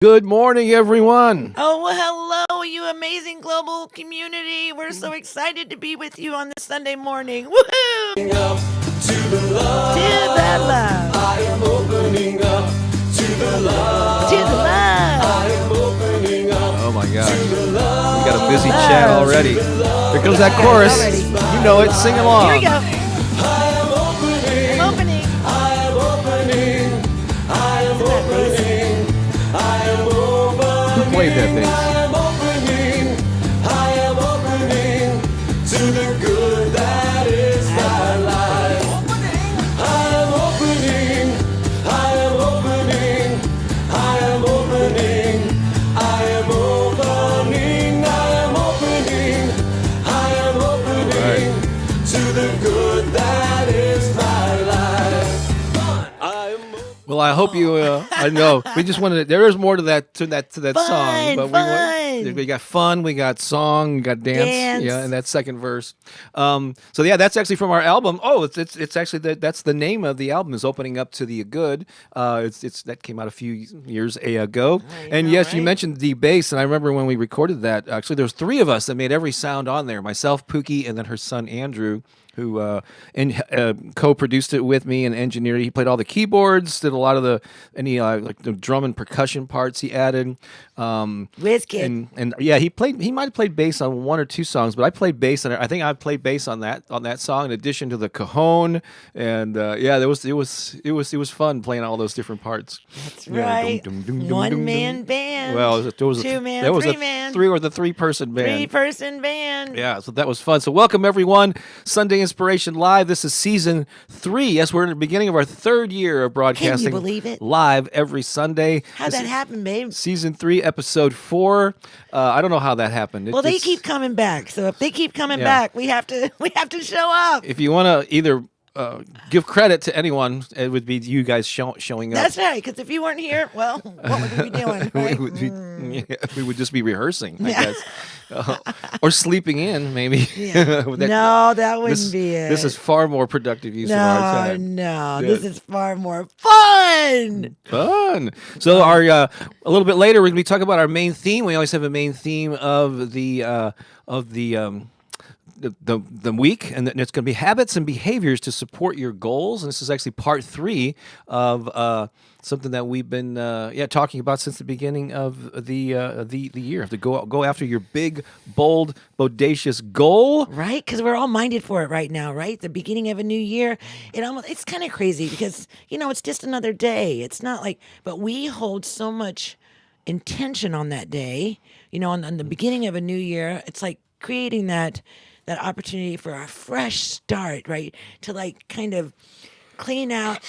Good morning, everyone. Oh, well, hello, you amazing global community. We're so excited to be with you on this Sunday morning. Woohoo! Up to the love. To the love. I am opening up to the love. To the love. I am opening up Oh my gosh, to the love. we got a busy chat already. Here comes that chorus. You know it. Sing along. Here we go. I am opening. I'm opening. I am opening. I am opening. I am opening. Who played that bass? I am opening. I am opening to the good that is my life. I am opening. I am opening. I am opening. I am opening. I am opening. I am opening to the good that is my life. I am Well, I hope you. I know we just wanted. There is more to that Fun, song, but fun. we got fun, we got song, we got dance. Dance. Yeah, and that second verse. So yeah, that's actually from our album. Oh, it's actually that's the name of the album is Opening Up to the Good. It's that came out a few years ago. And know, yes, you right? mentioned the bass, and I remember when we recorded that. Actually, there was three of us that made every sound on there. Myself, Pooki, and then her son Andrew, who co-produced it with me and engineered it. He played all the keyboards, did a lot of the like the drum and percussion parts he added. WizKid. And yeah, he might have played bass on one or two songs, but I played bass on it. I think I played bass on that song in addition to the cajon. And yeah, it was fun playing all those different parts. That's Yeah, right. dum, dum, dum, dum, One dum, man dum. band. Well, there was Two man, there was three a man. three-person band. 3-person band. Yeah, so that was fun. So welcome everyone, Sunday Inspiration Live. This is season 3. Yes, we're in the beginning of our 3rd year of broadcasting believe it? live every Sunday. How'd This that is happen, babe? Season 3, episode 4. I don't know how that happened. Well, they It's- keep coming back. So if they keep coming Yeah. back, we have to show up. If you want to either give credit to anyone, it would be you guys showing up. That's right. Because if you weren't here, well, what would we be doing? we, Right? would be, yeah, we would just be rehearsing, I guess. Or sleeping in, maybe. Yeah. That- No, that wouldn't this, be it. This is far more productive use of our no, time. no. Yeah. This is far more fun. Fun. So our a little bit later, we're going to be talking about our main theme. We always have a main theme of the week, and it's going to be habits and behaviors to support your goals. And this is actually part 3 of something that we've been talking about since the beginning of the year. To go after your big, bold, bodacious goal. Right? Because we're all minded for it right now, right? The beginning of a new year. It's kind of crazy because, it's just another day. It's not like, but we hold so much intention on that day, on the beginning of a new year. It's like creating that opportunity for a fresh start, right? To like kind of clean out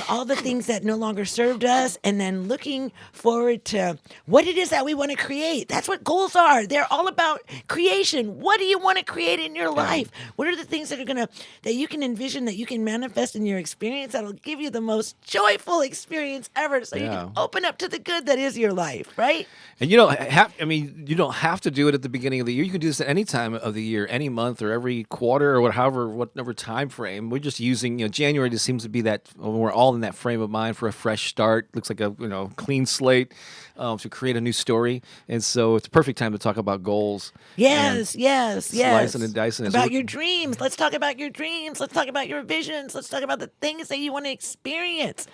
all the things that no longer served us, and then looking forward to what it is that we want to create. That's what goals are. They're all about creation. What do you want to create in your life? What are the things that you can envision, that you can manifest in your experience, that'll give you the most joyful experience ever, so you can open up to the good that is your life, right? And you don't have to do it at the beginning of the year. You can do this at any time of the year, any month, or every quarter, or whatever time frame. We're just using, January just seems to be that when we're all in that frame of mind for a fresh start. Looks like a clean slate to create a new story, and so it's a perfect time to talk about goals. Yes. Slicing and dicing. About your dreams. Let's talk about your dreams. Let's talk about your visions. Let's talk about the things that you want to experience,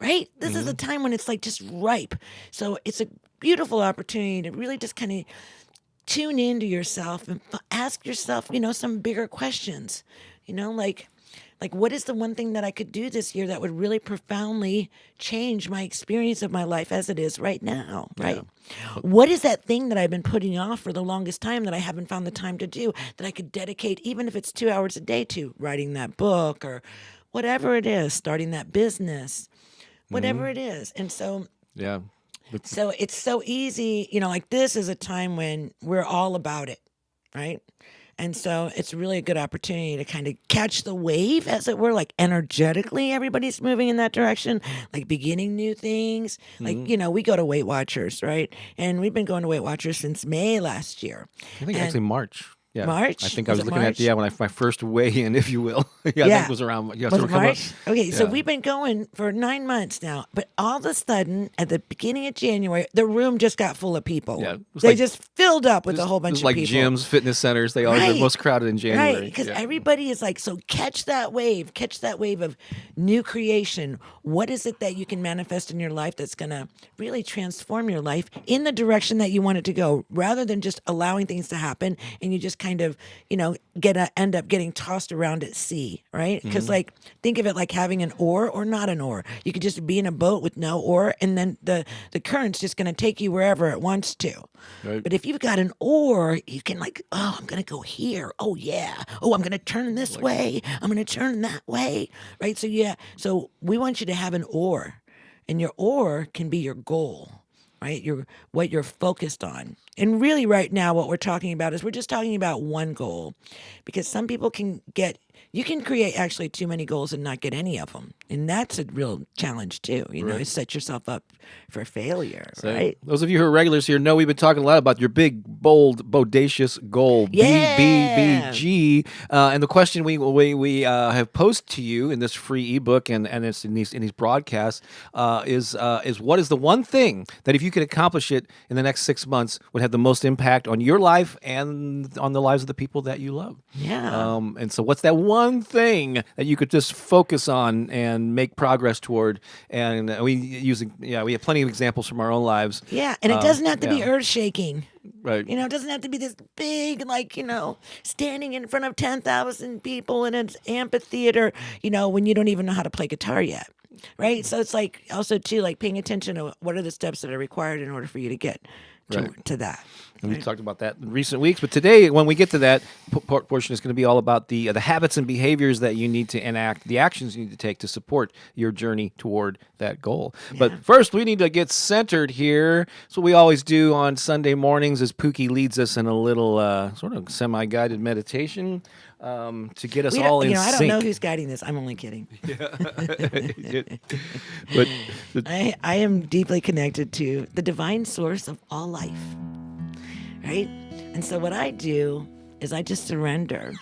right? This is a time when it's like just ripe. So it's a beautiful opportunity to really just kind of tune into yourself and ask yourself, some bigger questions, like what is the one thing that I could do this year that would really profoundly change my experience of my life as it is right now, right? Yeah. What is that thing that I've been putting off for the longest time that I haven't found the time to do, that I could dedicate, even if it's 2 hours a day, to writing that book or whatever it is, starting that business, whatever it is. And so Yeah. so it's so easy, like this is a time when we're all about it, right? And so it's really a good opportunity to kind of catch the wave, as it were, like energetically everybody's moving in that direction, like beginning new things. Like, we go to Weight Watchers, right? And we've been going to Weight Watchers since May last year. I think actually March. Yeah. March? I think I Was was it looking March? at when my first weigh-in, if you will. I think it was around. Yeah, Was so it we're coming up- March? Okay, so Yeah. we've been going for 9 months now, but all of a sudden, at the beginning of January, the room just got full of people. Yeah, it was They like- just filled up with a Just- whole bunch just of like people. gyms, fitness centers, they always are Right. most crowded in January. Right, because Yeah. everybody is like, so catch that wave of new creation. What is it that you can manifest in your life that's going to really transform your life in the direction that you want it to go, rather than just allowing things to happen and you just kind of, end up getting tossed around at sea, right? Because like, think of it like having an oar or not an oar. You could just be in a boat with no oar, and then the current's just going to take you wherever it wants to. Right. But if you've got an oar, you can like, oh, I'm going to go here. Oh, yeah. Oh, I'm going to turn this way. I'm going to turn that way. Right. So, yeah. So we want you to have an oar, and your oar can be your goal, right? What you're focused on. And really right now, what we're talking about is we're just talking about one goal, because some people you can create actually too many goals and not get any of them. And that's a real challenge too. You set yourself up for failure, So, right? those of you who are regulars here know we've been talking a lot about your big, bold, bodacious goal, Yeah. BBBG. And the question we have posed to you in this free ebook and it's in these broadcasts is what is the one thing that if you could accomplish it in the next 6 months would have the most impact on your life and on the lives of the people that you love? Yeah. And so what's that one thing that you could just focus on and make progress toward? And we have plenty of examples from our own lives. Yeah, and it doesn't have to be yeah. earth shaking. Right. It doesn't have to be this big, standing in front of 10,000 people in an amphitheater, when you don't even know how to play guitar yet. Right. So it's like also too, like paying attention to what are the steps that are required in order for you to get to that. And we've talked about that in recent weeks, but today, when we get to that portion, is going to be all about the habits and behaviors that you need to enact, the actions you need to take to support your journey toward that goal. But first, we need to get centered here. So we always do on Sunday mornings, as Pooki leads us in a little sort of semi-guided meditation to get us all in I don't sync. know who's guiding this. I'm only kidding. But I am deeply connected to the divine source of all life. Right? And so what I do is I just surrender.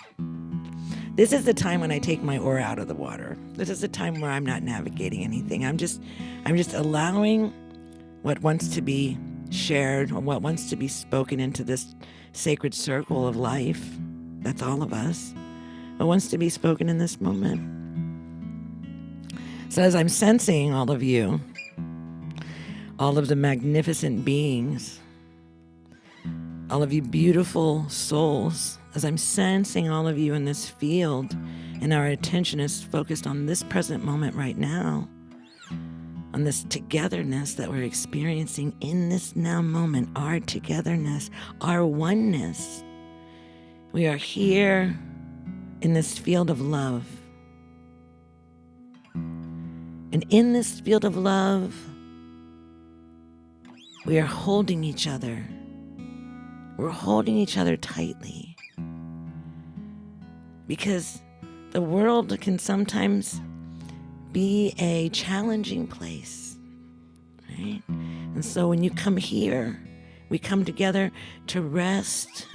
This is the time when I take my oar out of the water. This is the time where I'm not navigating anything. I'm just allowing what wants to be shared or what wants to be spoken into this sacred circle of life. That's all of us. What wants to be spoken in this moment. So as I'm sensing all of you, all of the magnificent beings, all of you beautiful souls, as I'm sensing all of you in this field, and our attention is focused on this present moment right now, on this togetherness that we're experiencing in this now moment, our togetherness, our oneness. We are here in this field of love. And in this field of love, we are holding each other. We're holding each other tightly, because the world can sometimes be a challenging place, right? And so when you come here, we come together to rest,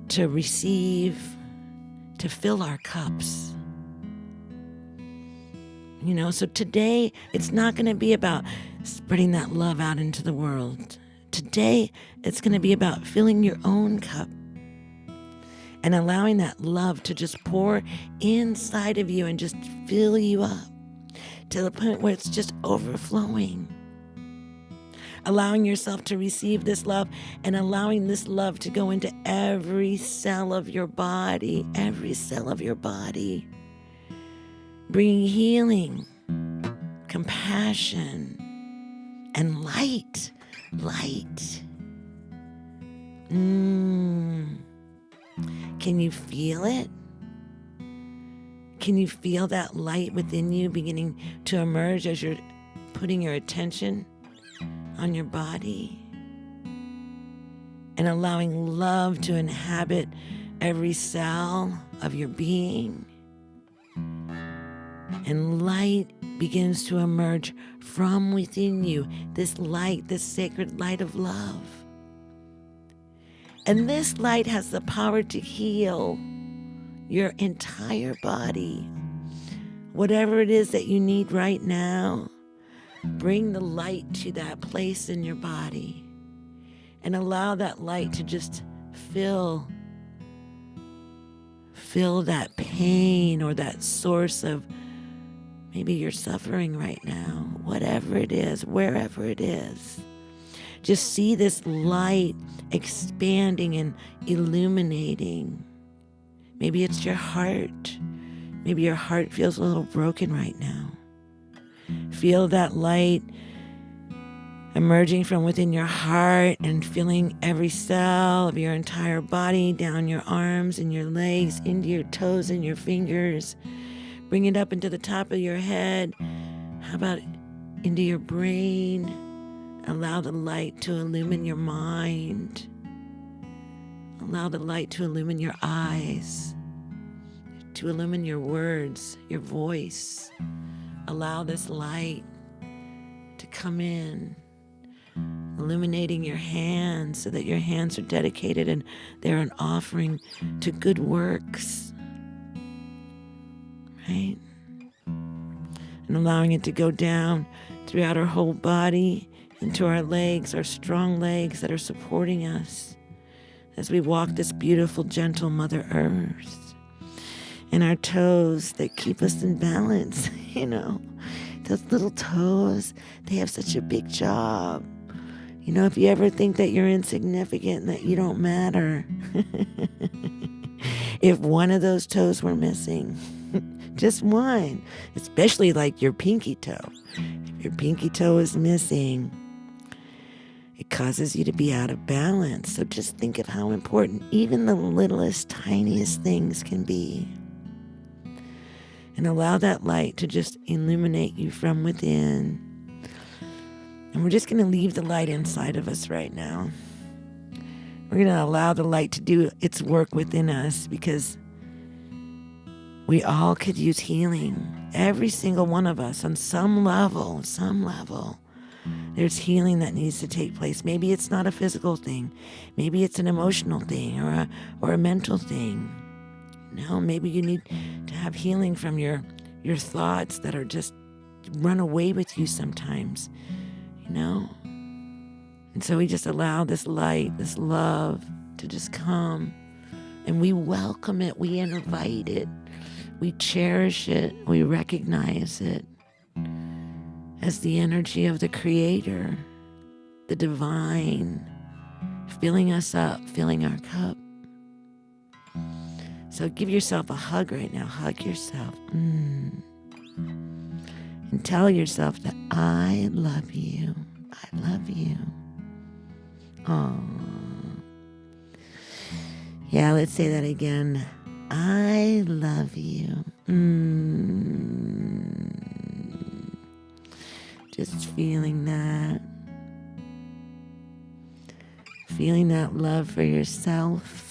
to receive, to fill our cups. So today, it's not going to be about spreading that love out into the world. Today, it's going to be about filling your own cup and allowing that love to just pour inside of you and just fill you up to the point where it's just overflowing. Allowing yourself to receive this love and allowing this love to go into every cell of your body, bringing healing, compassion, and light. Can you feel it? Can you feel that light within you beginning to emerge as you're putting your attention on your body and allowing love to inhabit every cell of your being? And light begins to emerge from within you, this light, this sacred light of love. And this light has the power to heal your entire body. Whatever it is that you need right now, bring the light to that place in your body and allow that light to just fill that pain or that source of maybe you're suffering right now, whatever it is, wherever it is. Just see this light expanding and illuminating. Maybe it's your heart. Maybe your heart feels a little broken right now. Feel that light emerging from within your heart and filling every cell of your entire body, down your arms and your legs, into your toes and your fingers. Bring it up into the top of your head. How about into your brain? Allow the light to illumine your mind. Allow the light to illumine your eyes, to illumine your words, your voice. Allow this light to come in, illuminating your hands so that your hands are dedicated and they're an offering to good works, right? And allowing it to go down throughout our whole body, into our legs, our strong legs that are supporting us as we walk this beautiful, gentle Mother Earth. And our toes that keep us in balance, you know. Those little toes, they have such a big job. You know, if you ever think that you're insignificant and that you don't matter, if one of those toes were missing, just one, especially like your pinky toe. If your pinky toe is missing, it causes you to be out of balance. So just think of how important even the littlest, tiniest things can be. And allow that light to just illuminate you from within. And we're just going to leave the light inside of us right now. We're going to allow the light to do its work within us because we all could use healing. Every single one of us on some level. There's healing that needs to take place. Maybe it's not a physical thing. Maybe it's an emotional thing or a mental thing. You know, maybe you need to have healing from your thoughts that are just run away with you sometimes, you know? And so we just allow this light, this love to just come, and we welcome it, we invite it, we cherish it, we recognize it as the energy of the Creator, the divine, filling us up, filling our cup. So give yourself a hug right now. Hug yourself. And tell yourself that I love you. I love you. Aww. Yeah, let's say that again. I love you. Just feeling that. Feeling that love for yourself.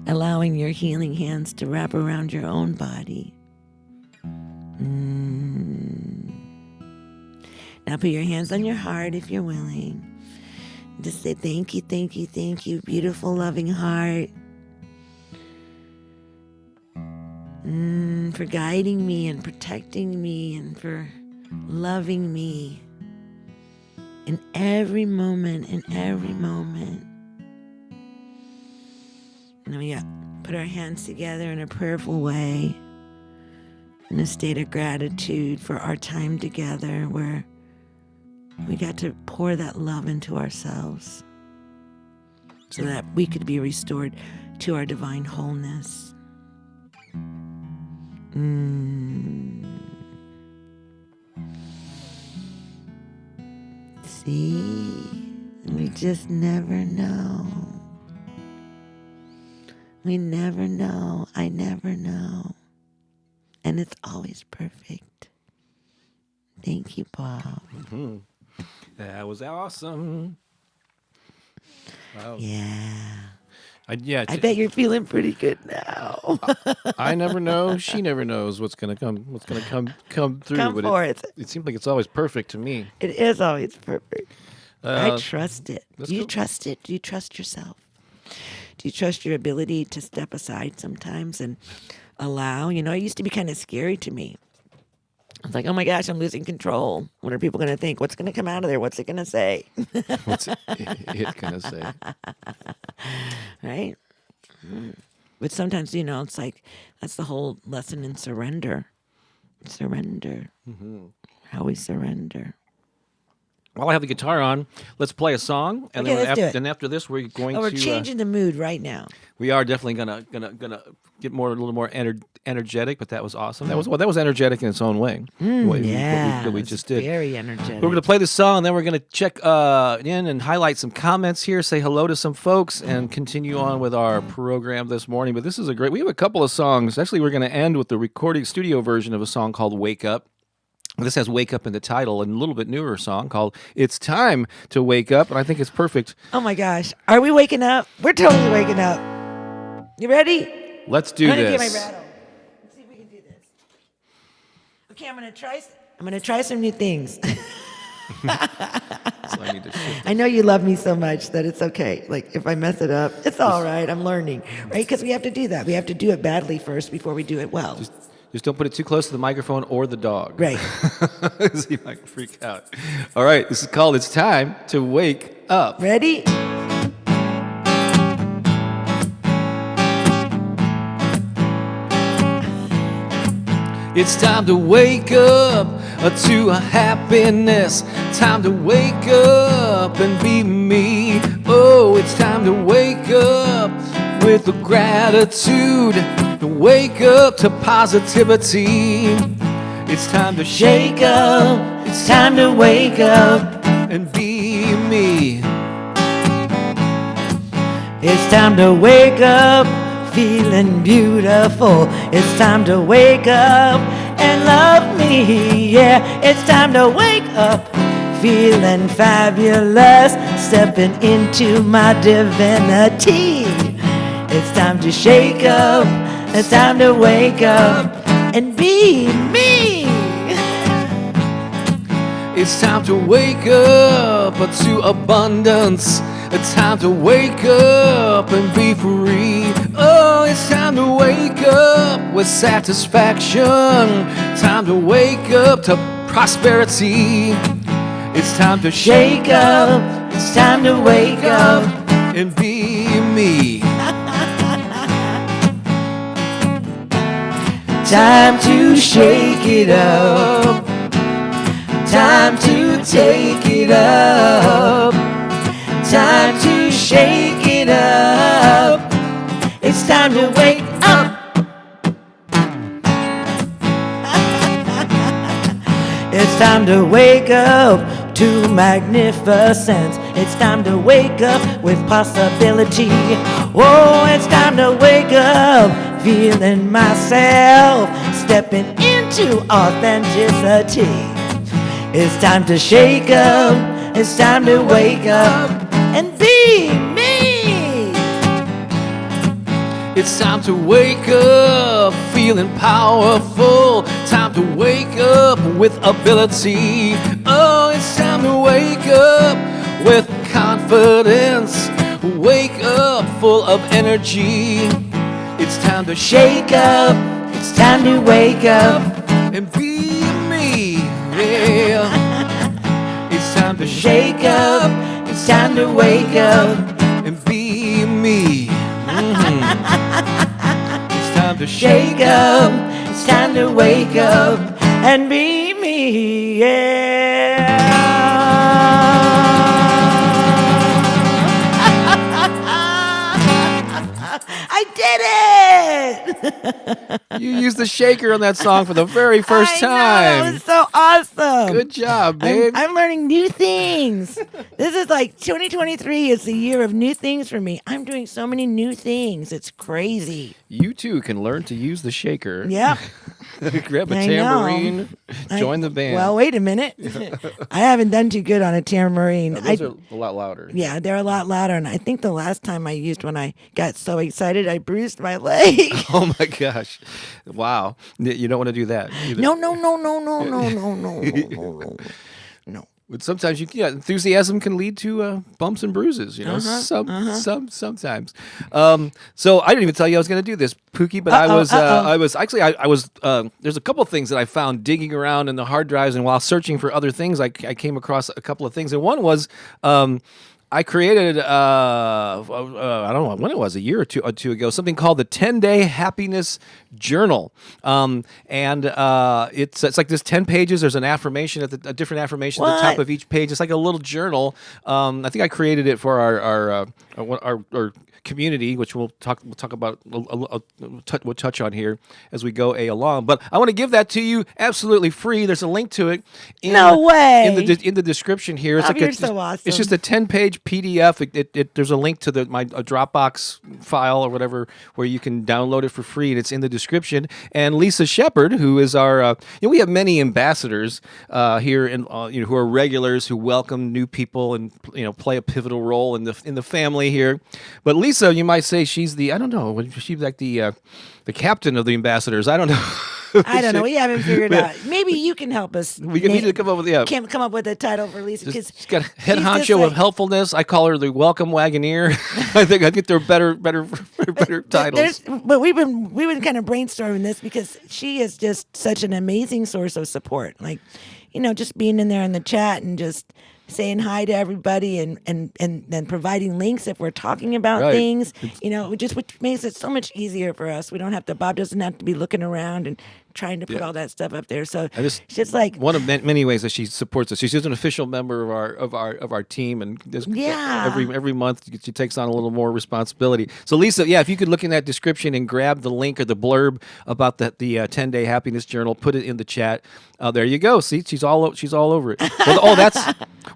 Allowing your healing hands to wrap around your own body. Now put your hands on your heart if you're willing. Just say thank you, thank you, thank you, beautiful, loving heart. For guiding me and protecting me and for loving me in every moment, And then we put our hands together in a prayerful way, in a state of gratitude for our time together where we got to pour that love into ourselves so that we could be restored to our divine wholeness. See, we just never know. We never know. I never know. And it's always perfect. Thank you, Bob. Mm-hmm. That was awesome. Wow. Yeah. I bet you're feeling pretty good now. I never know. She never knows what's gonna come through. Come but forth. it seems like it's always perfect to me. It is always perfect. I trust it. that's Do you cool. trust it? Do you trust yourself? Do you trust your ability to step aside sometimes and allow? You know, it used to be kind of scary to me. I was like, oh my gosh, I'm losing control. What are people going to think? What's going to come out of there? What's it going to say? What's it gonna say? Right? But sometimes, you know, it's like that's the whole lesson in surrender. Surrender. How we surrender. While I have the guitar on, let's play a song, and Okay, then let's do it. then after this, we're going Oh, we're to. changing the mood right now. We are definitely gonna get a little more energetic, but that was awesome. That was energetic in its own way. What we it's just did. very energetic. We're going to play this song, and then we're going to check in and highlight some comments here, say hello to some folks, and continue on with our program this morning. But this is we have a couple of songs. Actually, we're going to end with the recording studio version of a song called Wake Up. This has Wake Up in the title, and a little bit newer song called It's Time to Wake Up, and I think it's perfect. Oh my gosh. Are we waking up? We're totally waking up. You ready? Let's do I'm gonna get my this. rattle. Let's see if we can do this. Okay, I'm gonna try some new things. So I need to shift. I know you love me so much that it's okay. Like if I mess it up, it's all right. I'm learning, right? Because we have to do that. We have to do it badly first before we do it well. Just don't put it too close to the microphone or the dog. Right. So you might freak out. All right, this is called It's Time to Wake Up. Ready? It's time to wake up to a happiness. Time to wake up and be me. Oh, it's time to wake up with a gratitude. To wake up to positivity. It's time to shake up. It's time to wake up and be me. It's time to wake up feeling beautiful. It's time to wake up and love me. Yeah, it's time to wake up feeling fabulous, stepping into my divinity. It's time to shake up. It's time to wake up and be me. It's time to wake up to abundance. It's time to wake up and be free. Oh, it's time to wake up with satisfaction. Time to wake up to prosperity. It's time to shake up. It's time to wake up and be me. Time to shake it up. Time to take it up. Time to shake it up. It's time to wake up. It's time to wake up to magnificence. It's time to wake up with possibility. Oh, it's time to wake up feeling myself, stepping into authenticity. It's time to shake up. It's time to wake up and be me. It's time to wake up feeling powerful. Time to wake up with ability. Oh, it's time to wake up with confidence. Wake up full of energy. It's time to shake up. It's time to wake up and be me. Yeah. It's time to shake up. It's time to wake up and be me. It's time to shake up. It's time to wake up and be me. Yeah. I did it! You used the shaker on that song for the very first time. That was so awesome. Good job, babe. I'm learning new things. This is like 2023 is the year of new things for me. I'm doing so many new things. It's crazy. You too can learn to use the shaker. Yep. Grab a I know. tambourine, join the band. Well, wait a minute. I haven't done too good on a tambourine. Those are a lot louder. Yeah, they're a lot louder. And I think the last time I used one, I got so excited, I bruised my leg. Oh my gosh. Wow. You don't want to do that either. No. But sometimes enthusiasm can lead to bumps and bruises. Sometimes. So I didn't even tell you I was going to do this, Pookie. But I was. There's a couple of things that I found digging around in the hard drives, and while searching for other things, I came across a couple of things, and one was. I created, I don't know when it was, a year or two ago, something called the 10-Day Happiness Journal. And it's like this 10 pages. There's an affirmation, a different affirmation at the top of each page. It's like a little journal. I think I created it for our community, which we'll talk about. We'll touch on here as we go along. But I want to give that to you absolutely free. There's a link to it. No way. In the description here. It's you're so awesome. It's just a 10-page PDF. There's a link to my Dropbox file or whatever where you can download it for free, and it's in the description. And Lisa Shepard, who is our, we have many ambassadors here, who are regulars who welcome new people and play a pivotal role in the family here. But Lisa, you might say she's the, I don't know, she's like the captain of the ambassadors. I don't know. I don't know. We haven't figured out. Maybe you can help us. We need to come up with Can't come up with a title for Lisa because she's got head honcho of helpfulness. I call her the welcome wagoneer. I think there are better titles. But we've been kind of brainstorming this because she is just such an amazing source of support. Like, just being in there in the chat and just saying hi to everybody and then providing links if we're talking about things, which makes it so much easier for us. We don't have to, Bob doesn't have to be looking around and trying to put all that stuff up there. So it's just like one of many ways that she supports us. She's just an official member of our team, and every month she takes on a little more responsibility. So Lisa, if you could look in that description and grab the link or the blurb about the 10-Day Happiness Journal, put it in the chat. There you go. See, she's all over it.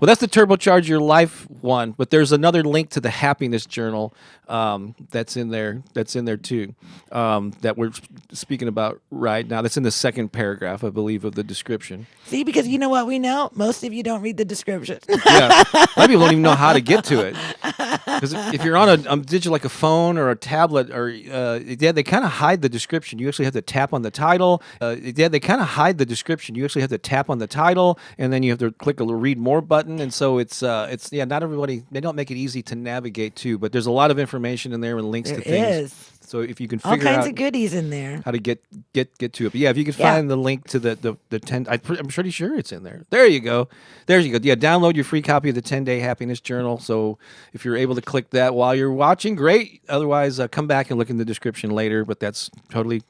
That's the Turbocharge Your Life one. But there's another link to the Happiness Journal that's in there. That's in there too. That we're speaking about right now. That's in the second paragraph, I believe, of the description. See, because you know what we know? Most of you don't read the description. Yeah, a lot of people don't even know how to get to it. Because if you're on a digital, like a phone or a tablet, or they kind of hide the description. You actually have to tap on the title. They kind of hide the description. You actually have to tap on the title, and then you have to click a read more button. And so it's not everybody. They don't make it easy to navigate to, but there's a lot of information in there and links to things. So if you can figure out all kinds of goodies in there, how to get to it. But if you can find the link to the 10, I'm pretty sure it's in there. There you go. Yeah, download your free copy of the 10-Day Happiness Journal. So if you're able to click that while you're watching, great. Otherwise, come back and look in the description later. But that's totally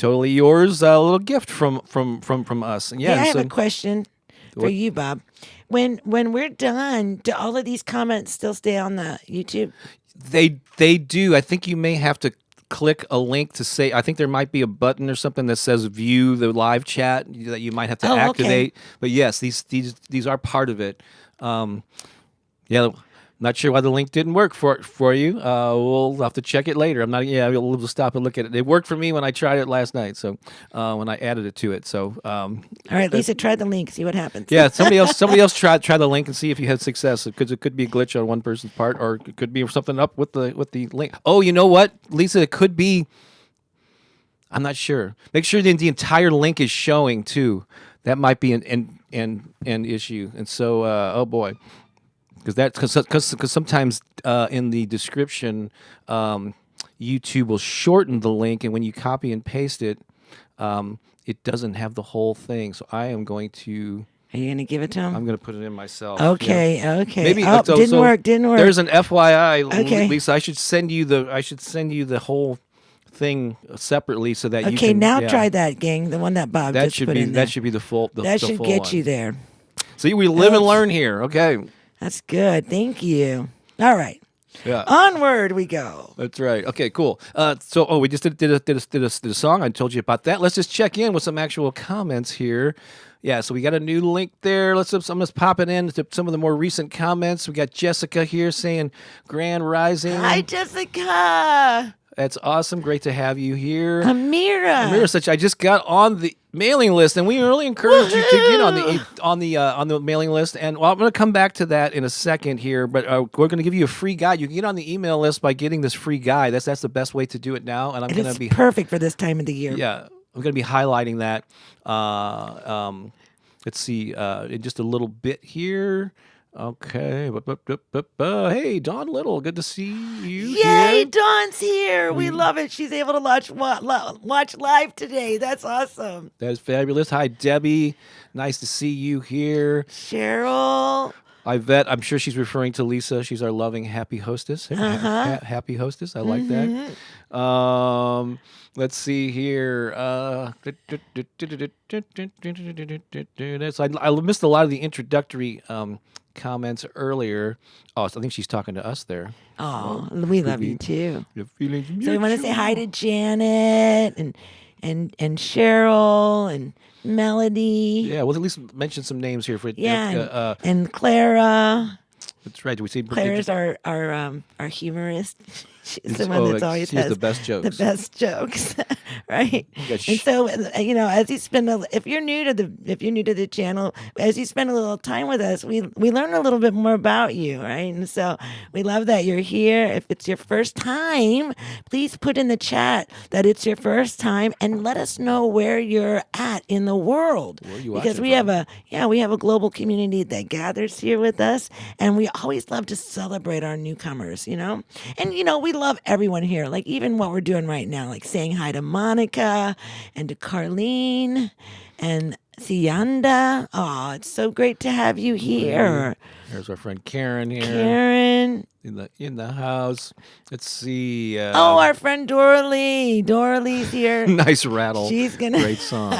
yours. A little gift from us. And I have a question for you, Bob. When we're done, do all of these comments still stay on the YouTube? They do. I think you may have to click a link to say, I think there might be a button or something that says view the live chat that you might have to activate. Okay. But yes, these are part of it. Not sure why the link didn't work for you. We'll have to check it later. We'll stop and look at it. It worked for me when I tried it last night. So when I added it to it. So all right, Lisa, try the link. See what happens. Yeah, somebody else try the link and see if you had success. Because it could be a glitch on one person's part, or it could be something up with the link. Oh, you know what, Lisa? It could be. I'm not sure. Make sure the entire link is showing too. That might be an issue. And so, oh boy. Because sometimes in the description, YouTube will shorten the link, and when you copy and paste it, it doesn't have the whole thing. So I am going to. Are you going to give it to him? I'm going to put it in myself. Okay. Maybe didn't work. There's an FYI, okay. Lisa. I should send you the whole thing separately so that you can. Okay, now try that, gang. The one that Bob that just should put be in there. That should be the full. That should get you there. See, we live and learn here. Okay. That's good. Thank you. All right. Yeah. Onward we go. That's right. Okay, cool. We just did a song. I told you about that. Let's just check in with some actual comments here. Yeah, so we got a new link there. I'm just popping in to some of the more recent comments. We got Jessica here saying Grand Rising. Hi, Jessica. That's awesome. Great to have you here. Amira, I just got on the mailing list, and we really encourage you to get on the mailing list. And I'm going to come back to that in a second here, but we're going to give you a free guide. You can get on the email list by getting this free guide. That's the best way to do it now. And it's perfect for this time of the year. Yeah, I'm going to be highlighting that. Let's see, in just a little bit here. Okay. Hey, Dawn Little, good to see you Yay, here. Dawn's here. We love it. She's able to watch live today. That's awesome. That is fabulous. Hi, Debbie. Nice to see you here. Cheryl. Yvette, I'm sure she's referring to Lisa. She's our loving, happy hostess. Happy hostess. I like that. Let's see here. So I missed a lot of the introductory comments earlier. Oh, so I think she's talking to us there. Oh, we love you too. Your feelings So we want to say hi to Janet and Cheryl and Melody. Yeah, we'll at least mention some names here for Yeah, and Clara. That's right. Do we see Clara's our humorist. She's the one that's always she has has the best jokes. The best jokes, right? Yeah, And so, as you spend, if you're new to the channel, as you spend a little time with us, we learn a little bit more about you, right? And so we love that you're here. If it's your first time, please put in the chat that it's your first time, and let us know where you're at in the world. Where are you because watching we have a global community that gathers here with us, and we always love to celebrate our newcomers, And we love everyone here, like even what we're doing right now, like saying hi to Monica and to Carlene and Sianda. Oh, it's so great to have you here. There's our friend Karen here Karen. in the house. Let's see. Our friend Doralee. Doralee here. Nice rattle. She's gonna Great song.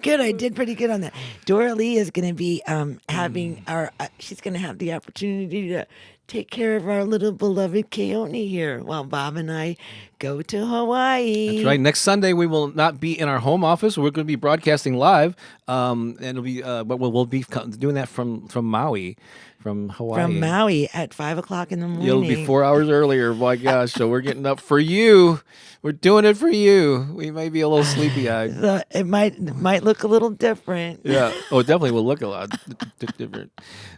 Good, I did pretty good on that. Doralee is gonna be having our. She's gonna have the opportunity to take care of our little beloved Keone here while Bob and I go to Hawaii. That's right. Next Sunday we will not be in our home office. We're going to be broadcasting live, and it'll be, but we'll be doing that from Maui, from Hawaii. From Maui at 5:00 in the morning. It'll be 4 hours earlier. My gosh! So we're getting up for you. We're doing it for you. We may be a little sleepy eyed. So it might look a little different. Yeah. Oh, it definitely will look a lot different.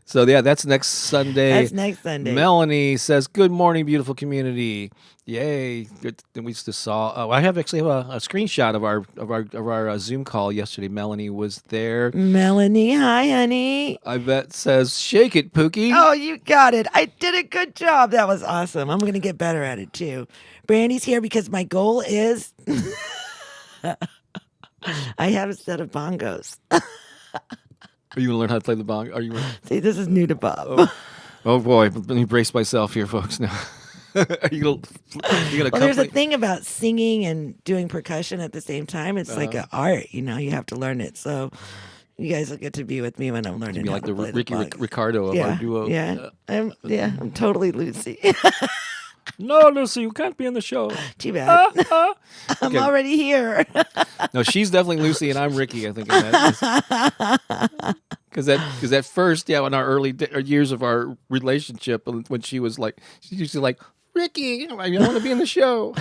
So yeah, that's next Sunday. That's next Sunday. Melanie says, "Good morning, beautiful community." Yay! Good. And we just saw. Oh, I have a screenshot of our Zoom call yesterday. Melanie was there. Melanie, hi, honey. Yvette says, "Shake it, Pookie." Oh, you got it. I did a good job. That was awesome. I'm going to get better at it too. Brandy's here because my goal is I have a set of bongos. Are you going to learn how to play the bong? Are you? See, this is new to Bob. Oh boy, let me brace myself here, folks. Now, are you gonna? Well, there's a thing about singing and doing percussion at the same time. It's like an art, You have to learn it. So you guys will get to be with me when I'm learning. Be how like to the play Ricky the bongos. Ricardo of our duo. Yeah, I'm totally Lucy. No, Lucy, you can't be in the show. Too bad. I'm Okay. already here. No, she's definitely Lucy, and I'm Ricky. I think because at first, in our early years of our relationship, when she used to like, Ricky, I want to be in the show.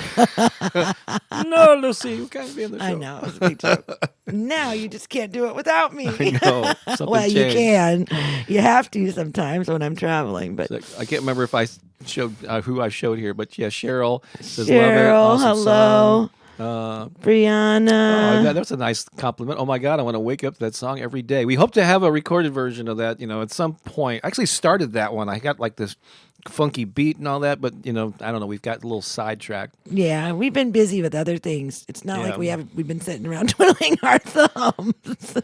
No, Lucy, you can't be in the show. I know, it was a big joke. Now you just can't do it without me. I know. Something Well, you changed. can. You have to sometimes when I'm traveling. But I can't remember if I showed who I showed here, but yeah, Cheryl says, Cheryl, love it. Awesome hello. song. Brianna. That's a nice compliment. Oh my God, I want to wake up to that song every day. We hope to have a recorded version of that, at some point. I actually started that one. I got like this funky beat and all that, but I don't know. We've got a little sidetracked. Yeah, we've been busy with other things. It's not Yeah. like we've been sitting around twiddling our thumbs.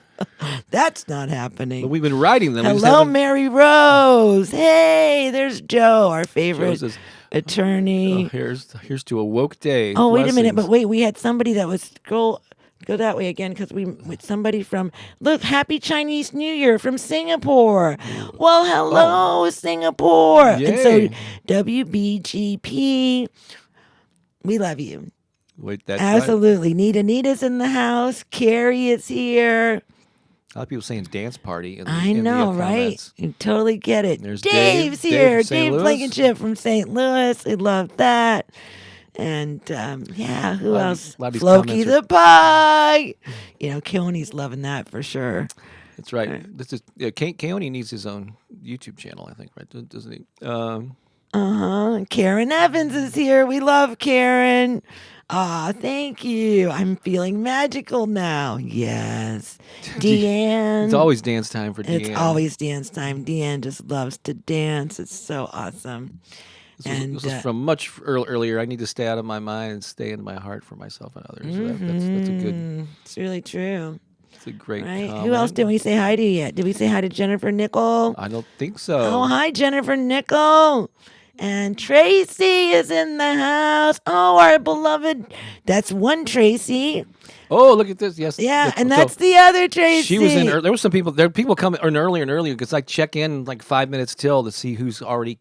That's not happening. But we've been writing them. We just Hello, haven't- Mary Rose. Hey, there's Joe, our favorite Joe says, attorney. here's to a woke day. Oh, wait a minute. But Blessings. wait, we had somebody that was go that way again because with somebody from Happy Chinese New Year from Singapore. Well, hello, Singapore. And Yay. so WBGP, we love you. Wait, that's right. Absolutely. Nita's in the house. Carrie is here. A lot of people saying dance party. I know, right? comments. You totally get it. There's Dave's Dave here. from St. Dave Louis. Blankenship from St. Louis. I love that. And who else? a lot of these Floki comments the Pie. Keone's loving that for sure. That's right. This is Keone needs his own YouTube channel, I think, right? Doesn't he? Karen Evans is here. We love Karen. Thank you. I'm feeling magical now. Yes. Deanne. It's always dance time for Deanne. It's always dance time. Deanne just loves to dance. It's so awesome. This is from much earlier. I need to stay out of my mind and stay in my heart for myself and others. So that's a good. It's really true. It's a great Right? comment. Who else did we say hi to yet? Did we say hi to Jennifer Nickel? I don't think so. Oh, hi, Jennifer Nickel. And Tracy is in the house. Oh, our beloved. That's one Tracy. Oh, look at this. Yes. Yeah, and that's the other Tracy. She was in. There was some people. There were people coming earlier and earlier because I check in like 5 minutes till to see who's already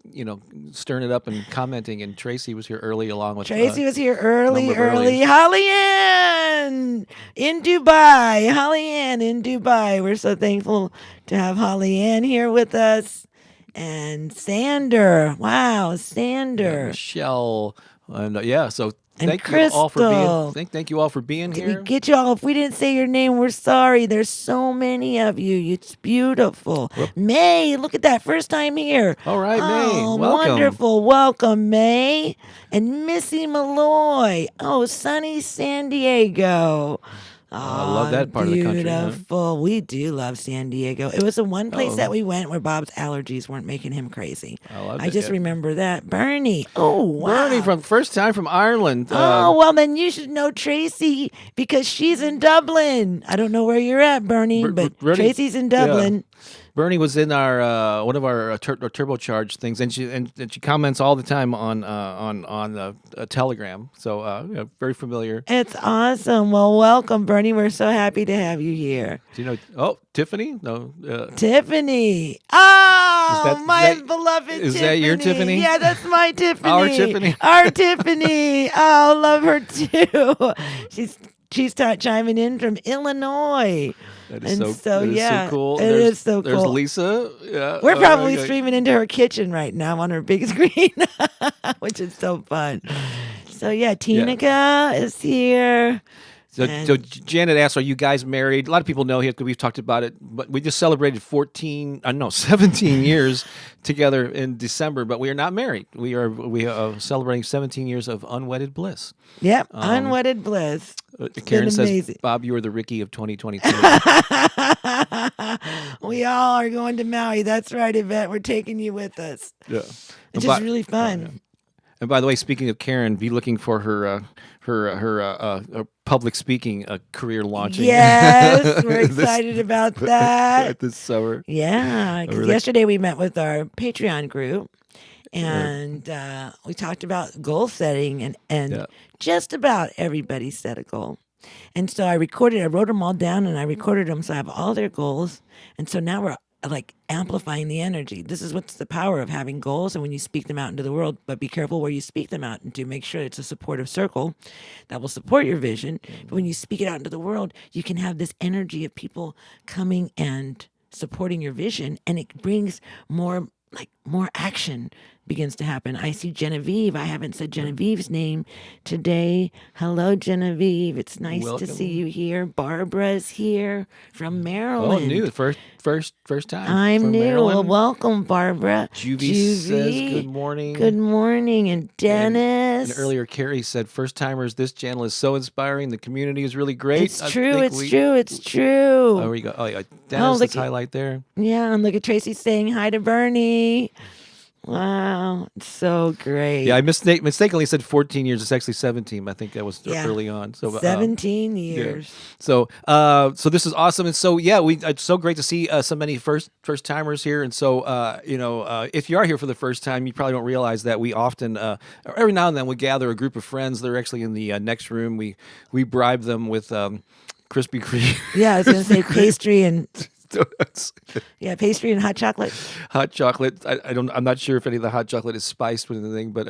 stirring it up and commenting. And Tracy was here early along with. Tracy was here early. Holly Ann in Dubai. Holly Ann in Dubai. We're so thankful to have Holly Ann here with us. And Sander. Wow, Sander. Michelle. And so And thank you all for Crystal. being. Thank you all for being Did here. we get you all? If we didn't say your name, we're sorry. There's so many of you. It's beautiful. May, look at that. First time here. All right, May. Oh, Welcome. wonderful. Welcome, May. And Missy Malloy. Oh, sunny San Diego. Oh, I love that part of the country, huh? Beautiful. We do love San Diego. It was the one place Oh. that we went where Bob's allergies weren't making him crazy. loved I it, just yeah. remember that. Bernie. Oh, wow. Bernie from first time from Ireland. Oh, well, then you should know Tracy because she's in Dublin. I don't know where you're at, Bernie, but Bernie- Tracy's in Dublin. Bernie was in our one of our turbocharged things, and she comments all the time on the Telegram. So very familiar. It's awesome. Well, welcome, Bernie. We're so happy to have you here. Do you know? Oh, Tiffany? No. Tiffany. Oh, Is my that- beloved Tiffany. is that your Tiffany? Yeah, that's my Tiffany. Our Tiffany? Our Tiffany. Oh, love her too. She's chiming in from Illinois. That is And so, that is yeah, so cool. it is so There's cool. Lisa. Yeah. We're probably okay. streaming into her kitchen right now on her big screen, which is so fun. So yeah, Tinica is here. So And- Janet asked, "Are you guys married?" A lot of people know here because we've talked about it. But we just celebrated 17 years together in December. But we are not married. We are celebrating 17 years of unwedded bliss. Yep, unwedded bliss. Karen says, amazing. "Bob, you are the Ricky of 2022." We all are going to Maui. That's right, Yvette. We're taking you with us. Yeah. It's just really fun. And by the way, speaking of Karen, be looking for her public speaking career launching. Yes, we're this- excited about that. this summer. Yeah, because Really- yesterday we met with our Patreon group, and we talked about goal setting, and Yeah. just about everybody set a goal. And so I wrote them all down, and I recorded them, so I have all their goals. And so now we're like amplifying the energy. This is what's the power of having goals, and when you speak them out into the world, but be careful where you speak them out into. Make sure it's a supportive circle that will support your vision. But when you speak it out into the world, you can have this energy of people coming and supporting your vision, and it brings more action begins to happen. I see Genevieve. I haven't said Genevieve's name today. Hello, Genevieve. It's nice Welcome. to see you here. Barbara's here from Oh, Maryland. new first time. I'm from new. Well, Maryland. welcome, Barbara. Juvie says good morning. Good morning. And Dennis. And earlier, Carrie said, "First timers, this channel is so inspiring. The community is really great." It's I true. think It's true. It's true. Oh, we go. Oh, yeah. Dennis, look let's at- highlight there. Yeah, and look at Tracy saying hi to Bernie. Wow, it's so great. Yeah, I mistakenly said 14 years. It's actually 17. I think that was Yeah. early on. So 17 yeah. years. So this is awesome, and so yeah, it's so great to see so many first timers here, and so if you are here for the first time, you probably don't realize that we often every now and then we gather a group of friends. They're actually in the next room. We bribe them with Krispy Kreme Yeah, I was gonna say pastry and donuts, pastry and hot chocolate. hot chocolate. I'm not sure if any of the hot chocolate is spiced with anything, but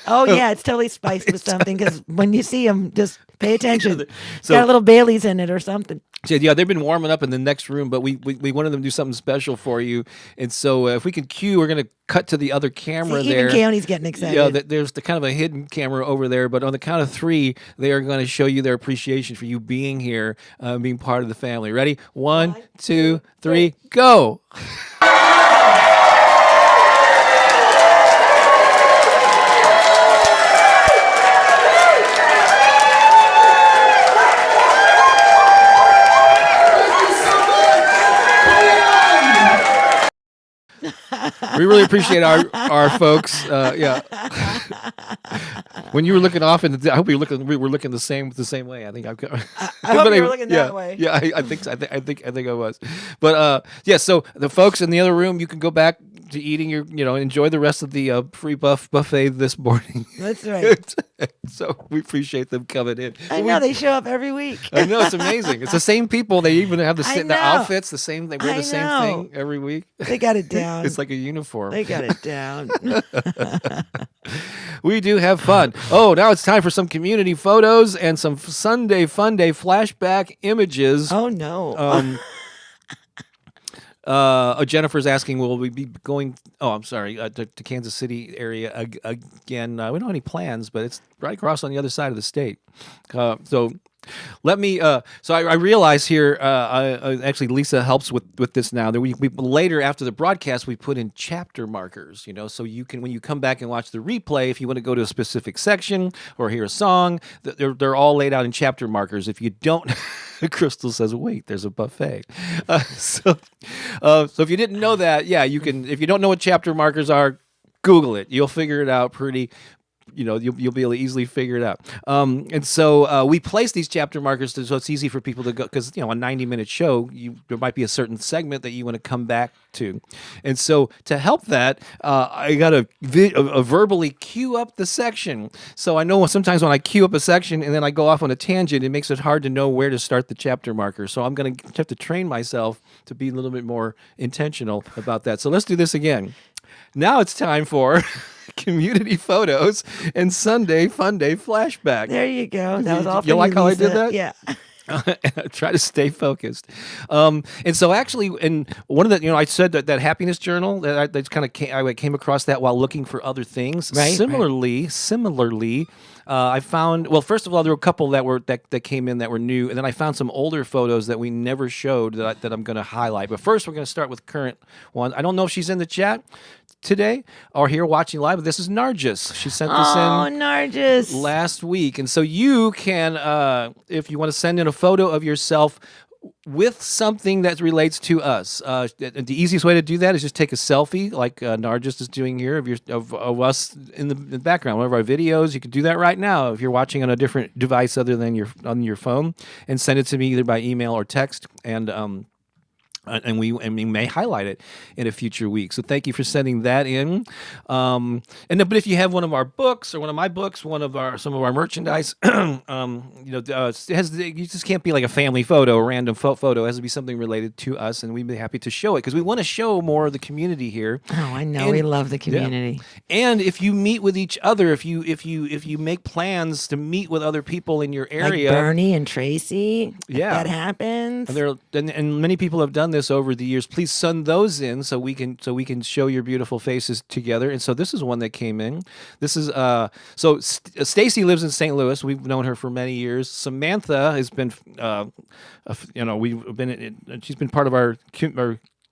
Oh yeah, it's totally spiced with something. Because when you see them, just pay attention. It's So- got a little Bailey's in it or something. yeah, they've been warming up in the next room, but we wanted them to do something special for you, and so if we can cue, we're gonna cut to the other camera See, there. even Keone's getting excited. Yeah, there's the kind of a hidden camera over there, but on the count of 3, they are going to show you their appreciation for you being here, being part of the family. Ready? 1, 2, 3, go! We really appreciate our folks. Yeah. When you were looking off, I hope we were looking the same way. I think I hope you were looking yeah, that way. Yeah, I think so. I think I was. But yeah. So the folks in the other room, you can go back to eating your, enjoy the rest of the free buffet this morning. That's right. So we appreciate them coming in. I know they show up every week. I know, it's amazing. It's the same people. They even have the know. outfits the same. They wear I the same know. thing every week. They got it down. It's like a uniform. They got it down. We do have fun. Oh, now it's time for some community photos and some Sunday Funday flashback images. Oh no. Jennifer's asking, will we be going? Oh, I'm sorry, to Kansas City area again. We don't have any plans, but it's right across on the other side of the state. So let me. So I realize here. Actually, Lisa helps with this now. That we later after the broadcast we put in chapter markers. So you can, when you come back and watch the replay, if you want to go to a specific section or hear a song, they're all laid out in chapter markers. If you don't. Crystal says, "Wait, there's a buffet." So if you didn't know that, yeah, you can. If you don't know what chapter markers are, Google it. You'll figure it out pretty. You'll be able to easily figure it out. And so we place these chapter markers so it's easy for people to go, because a 90-minute show, there might be a certain segment that you want to come back to. And so to help that, I got to verbally cue up the section. So I know sometimes when I cue up a section and then I go off on a tangent, it makes it hard to know where to start the chapter marker. So I'm going to have to train myself to be a little bit more intentional about that. So let's do this again. Now it's time for community photos and Sunday Funday flashback. There you go. That was all for you like how Lisa. I did that? Yeah. Try to stay focused. And so actually, and one of the, I said that happiness journal, that I came across that while looking for other things. Right, Similarly, I found, well, first of all, there were a couple that came in that were new, and then I found some older photos that we never showed that I'm going to highlight. But first, we're going to start with current one. I don't know if she's in the chat today or here watching live, but this is Nargis. She sent this in Nargis. last week. And so you can, if you want to send in a photo of yourself with something that relates to us. The easiest way to do that is just take a selfie, like Nargis is doing here, of us in the background. One of our videos, you can do that right now if you're watching on a different device other than on your phone, and send it to me either by email or text, and we may highlight it in a future week. So thank you for sending that in. But if you have one of our books or one of my books, some of our merchandise, you just can't be like a family photo, a random photo. It has to be something related to us, and we'd be happy to show it because we want to show more of the community here. Oh, I know, we love the community. Yeah. And if you meet with each other, if you make plans to meet with other people in your area, like Bernie and Tracy, yeah, that happens. And many people have done this over the years. Please send those in so we can show your beautiful faces together. And so this is one that came in. This is Stacy lives in St. Louis. We've known her for many years. Samantha has been she's been part of our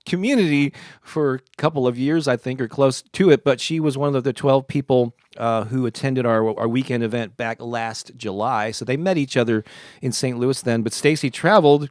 community for a couple of years, I think, or close to it, but she was one of the 12 people who attended our weekend event back last July. So they met each other in St. Louis then, but Stacy traveled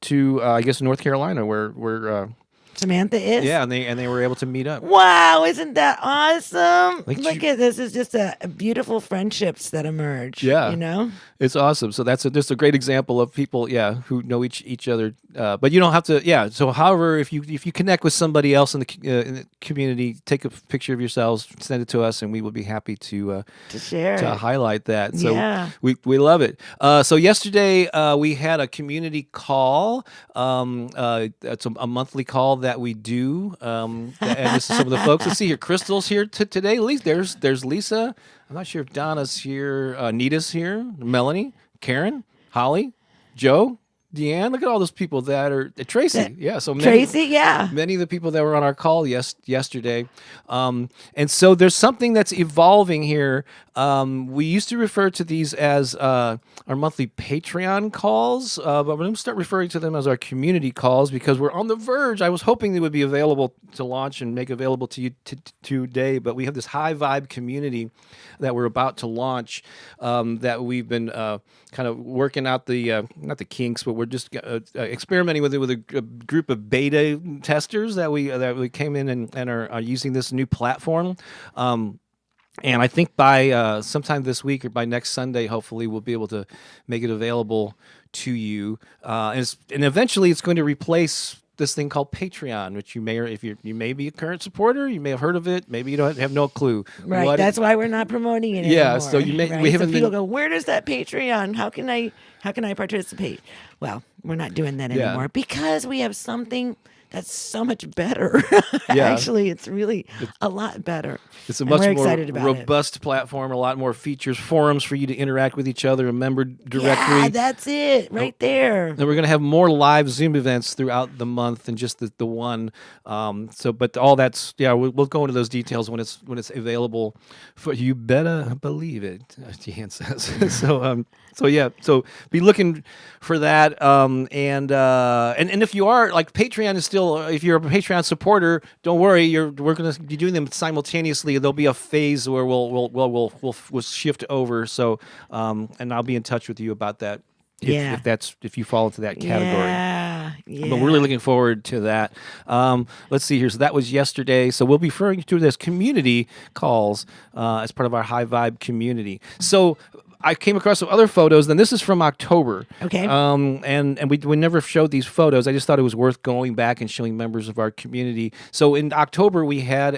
to I guess North Carolina where Samantha is? Yeah, and they were able to meet up. Wow, isn't that awesome? Look at this. It's just a beautiful friendships that emerge. Yeah. It's awesome. So that's just a great example of people, who know each other. But you don't have to, So however, if you connect with somebody else in the community, take a picture of yourselves, send it to us, and we will be happy to share, to highlight that. So we love it. So yesterday we had a community call. It's a monthly call that we do, and this is some of the folks. Let's see here. Crystal's here today. At least there's Lisa. I'm not sure if Donna's here. Nita's here. Melanie, Karen, Holly, Joe, Deanne. Look at all those people that are Tracy. So many of the people that were on our call yesterday. And so there's something that's evolving here. We used to refer to these as our monthly Patreon calls, but we're going to start referring to them as our community calls because we're on the verge. I was hoping they would be available to launch and make available to you today, but we have this high vibe community that we're about to launch that we've been kind of working out the not the kinks, but we're just experimenting with it with a group of beta testers that we came in and are using this new platform. And I think by sometime this week or by next Sunday, hopefully, we'll be able to make it available to you. And eventually, it's going to replace this thing called Patreon, which you may, or if you may be a current supporter, you may have heard of it. Maybe you don't have no clue. Right. That's why we're not promoting it yeah. anymore. So you may right? we haven't so people been. go, where does that Patreon? How can I participate? Well, we're not doing that Yeah. anymore because we have something that's so much better. Yeah. Actually, it's really a lot better. It's a And much we're more excited about robust platform, a lot more features, forums for you to interact with each other, a member directory. Yeah, that's it, right there. And we're going to have more live Zoom events throughout the month than just the one. But all that's we'll go into those details when it's available. For you, better believe it, Jan says. So be looking for that. And if you are like Patreon is still, if you're a Patreon supporter, don't worry. We're going to be doing them simultaneously. There'll be a phase where we'll shift over. So and I'll be in touch with you about that. If you fall into that category. Yeah. But we're really looking forward to that. Let's see here. So that was yesterday. So we'll be referring to this community calls as part of our high vibe community. So I came across some other photos. Then this is from October. Okay. And we never showed these photos. I just thought it was worth going back and showing members of our community. So in October we had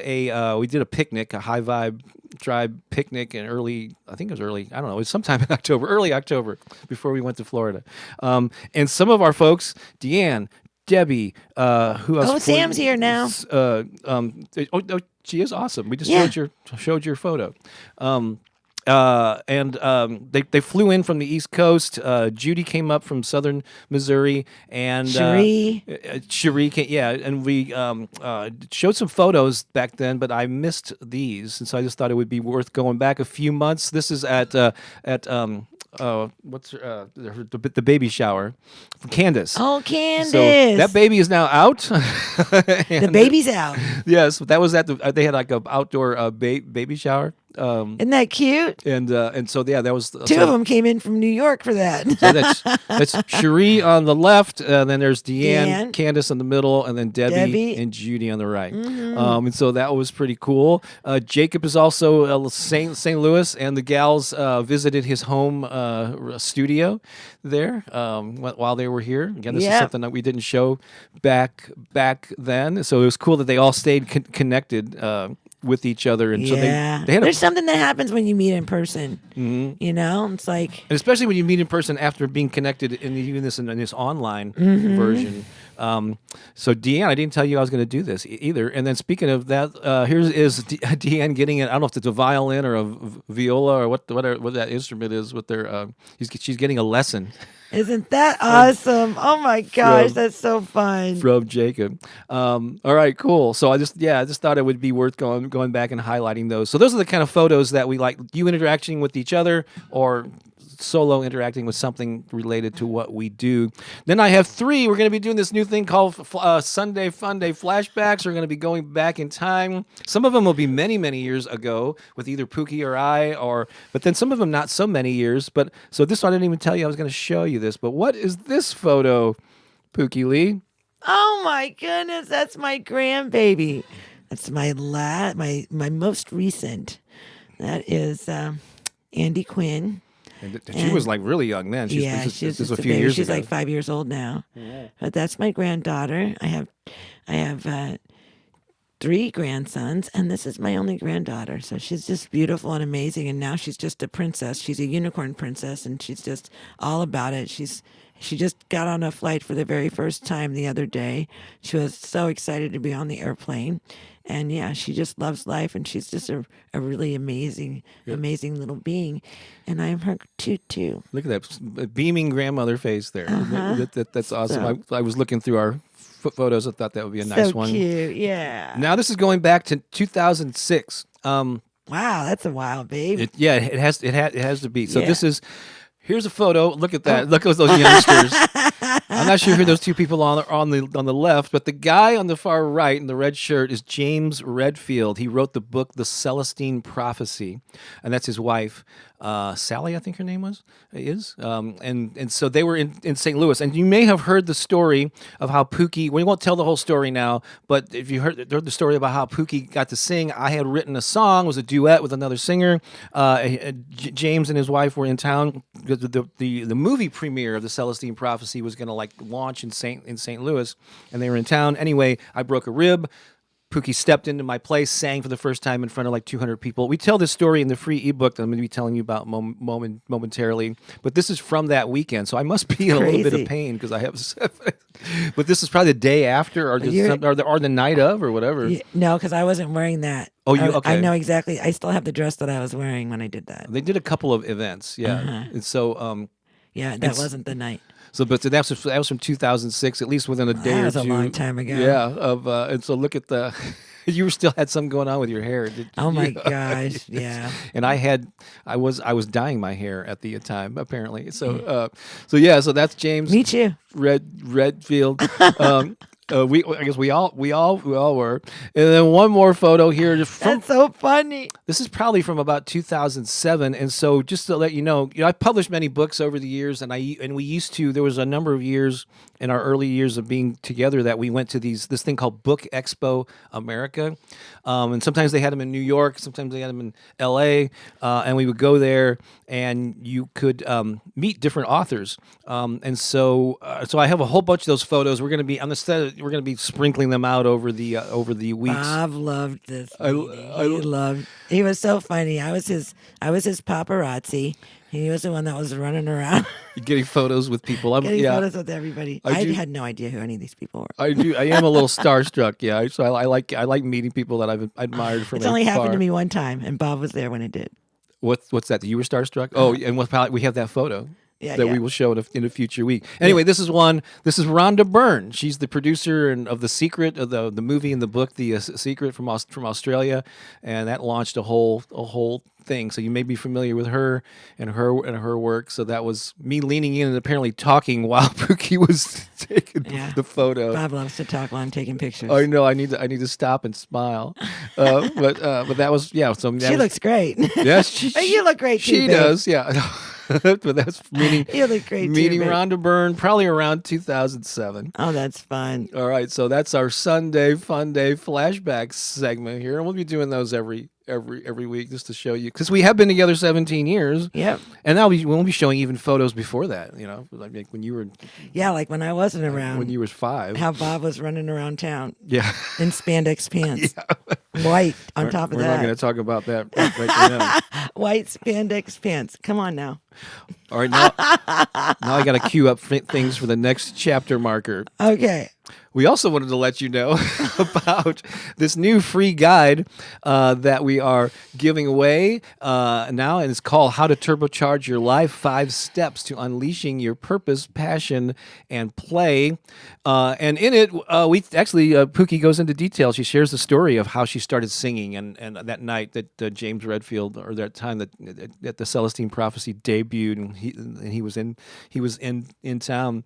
we did a picnic, a high vibe tribe picnic in early I don't know, it was sometime in October, early October, before we went to Florida. And some of our folks, Deanne, Debbie, who else? Oh, Sam's here now. She is awesome. We just Yeah. showed your photo. They flew in from the East Coast. Judy came up from Southern Missouri, and Cherie came, and we showed some photos back then, but I missed these, and so I just thought it would be worth going back a few months. This is at what's the baby shower from Candace. Oh, Candace! So that baby is now out. The baby's out. Yes, that was they had like an outdoor baby shower. Isn't that cute? And so that was Two of them came in from New York for that. So that's Cherie on the left, and then there's Deanne, Candace in the middle, and then Debbie and Judy on the right. Mm-hmm. And so that was pretty cool. Jacob is also St. Louis, and the gals visited his home studio there while they were here. Again, this is something that we didn't show back then, so it was cool that they all stayed connected with each other, and so they had there's something that happens when you meet in person. Mm-hmm. You know, it's like, and especially when you meet in person after being connected in this online version. So Deanne, I didn't tell you I was going to do this either. And then speaking of that, here's Deanne getting it. I don't know if it's a violin or a viola or what that instrument is. With their she's getting a lesson. Isn't that awesome? Oh my gosh, that's so fun. From Jacob. All right, cool. So I just thought it would be worth going back and highlighting those. So those are the kind of photos that we like, you interacting with each other or solo interacting with something related to what we do. Then I have 3. We're going to be doing this new thing called Sunday Funday Flashbacks. We're going to be going back in time. Some of them will be many, many years ago with either Pooki or I, but then some of them not so many years. But so this one I didn't even tell you I was going to show you this. But what is this photo, Pooki Lee? Oh my goodness, that's my grandbaby. That's my most recent. That is Andy Quinn. And she was like really young then. She's just a few years She's ago. like 5 years old now. Yeah. But that's my granddaughter. I have 3 grandsons, and this is my only granddaughter. So she's just beautiful and amazing. And now she's just a princess. She's a unicorn princess, and she's just all about it. She just got on a flight for the very first time the other day. She was so excited to be on the airplane. And she just loves life, and she's just a really amazing little being. And I am her too. Look at that beaming grandmother face there. That's awesome. I was looking through our photos. I thought that would be a nice one. So cute, yeah. Now this is going back to 2006. Wow, that's a wild baby. It has to be. So this is. Here's a photo. Look at that. Look at those youngsters. I'm not sure who those two people on the left, but the guy on the far right in the red shirt is James Redfield. He wrote the book The Celestine Prophecy, and that's his wife, Sally, I think her name is. And so they were in St. Louis, and you may have heard the story of how Pooki. We won't tell the whole story now, but if you heard the story about how Pooki got to sing, I had written a song, it was a duet with another singer. James and his wife were in town. The movie premiere of The Celestine Prophecy was going to launch in St. Louis, and they were in town. Anyway, I broke a rib. Pooki stepped into my place, sang for the first time in front of 200 people. We tell this story in the free ebook that I'm going to be telling you about momentarily. But this is from that weekend, so I must be in a little bit of pain because I have. But this is probably the day after, or the night of, or whatever. No, because I wasn't wearing that. Oh, okay. I know exactly. I still have the dress that I was wearing when I did that. They did a couple of events, yeah. And so, yeah, that wasn't the night. So, but that was from 2006, at least within a day or two. That was a long time ago. Yeah. And so look at the. You still had something going on with your hair. Oh my gosh, yeah. And I was dyeing my hair at the time apparently. So so that's James. Me too. Redfield. I guess we all were. And then one more photo here. That's so funny. This is probably from about 2007. And so just to let you know, I've published many books over the years, and we used to. There was a number of years in our early years of being together that we went to this thing called Book Expo America, and sometimes they had them in New York, sometimes they had them in L.A., and we would go there, and you could meet different authors. And so I have a whole bunch of those photos. We're going to be on the set. We're going to be sprinkling them out over the weeks. Bob loved this. He was so funny. I was his paparazzi. He was the one that was running around. Getting photos with people. Getting photos with everybody. I had no idea who any of these people were. I do. I am a little starstruck. Yeah. So I like meeting people that I've admired from. It's only happened to me one time, and Bob was there when it did. What's that? You were starstruck? Oh, and we have that photo. Yeah, we will show in a future week. Anyway, This is one. This is Rhonda Byrne. She's the producer of The Secret, of the movie and the book, The Secret from Australia, and that launched a whole thing. So you may be familiar with her and her work. So that was me leaning in and apparently talking while Pooki was taking the photo. Bob loves to talk while I'm taking pictures. I know. I need to stop and smile. But that was So she looks great. Yes, you look great too. She does. Yeah. But that's meeting Rhonda Byrne probably around 2007. Oh, that's fun. All right, so that's our Sunday Funday Flashbacks segment here, and we'll be doing those every week just to show you, because we have been together 17 years. Yep. And now we'll be showing even photos before that. Like when you were. Yeah, like when I wasn't around. When you were 5. How Bob was running around town. Yeah. In spandex pants. Yeah. White on top of that. We're not going to talk about that right now. White spandex pants. Come on now. All right, now I got to queue up things for the next chapter marker. Okay. We also wanted to let you know about this new free guide that we are giving away now, and it's called How to Turbocharge Your Life, 5 Steps to Unleashing Your Purpose, Passion, and Play. And in it, Pooki goes into detail. She shares the story of how she started singing and that night that James Redfield, or that time that the Celestine Prophecy debuted, and he was in town.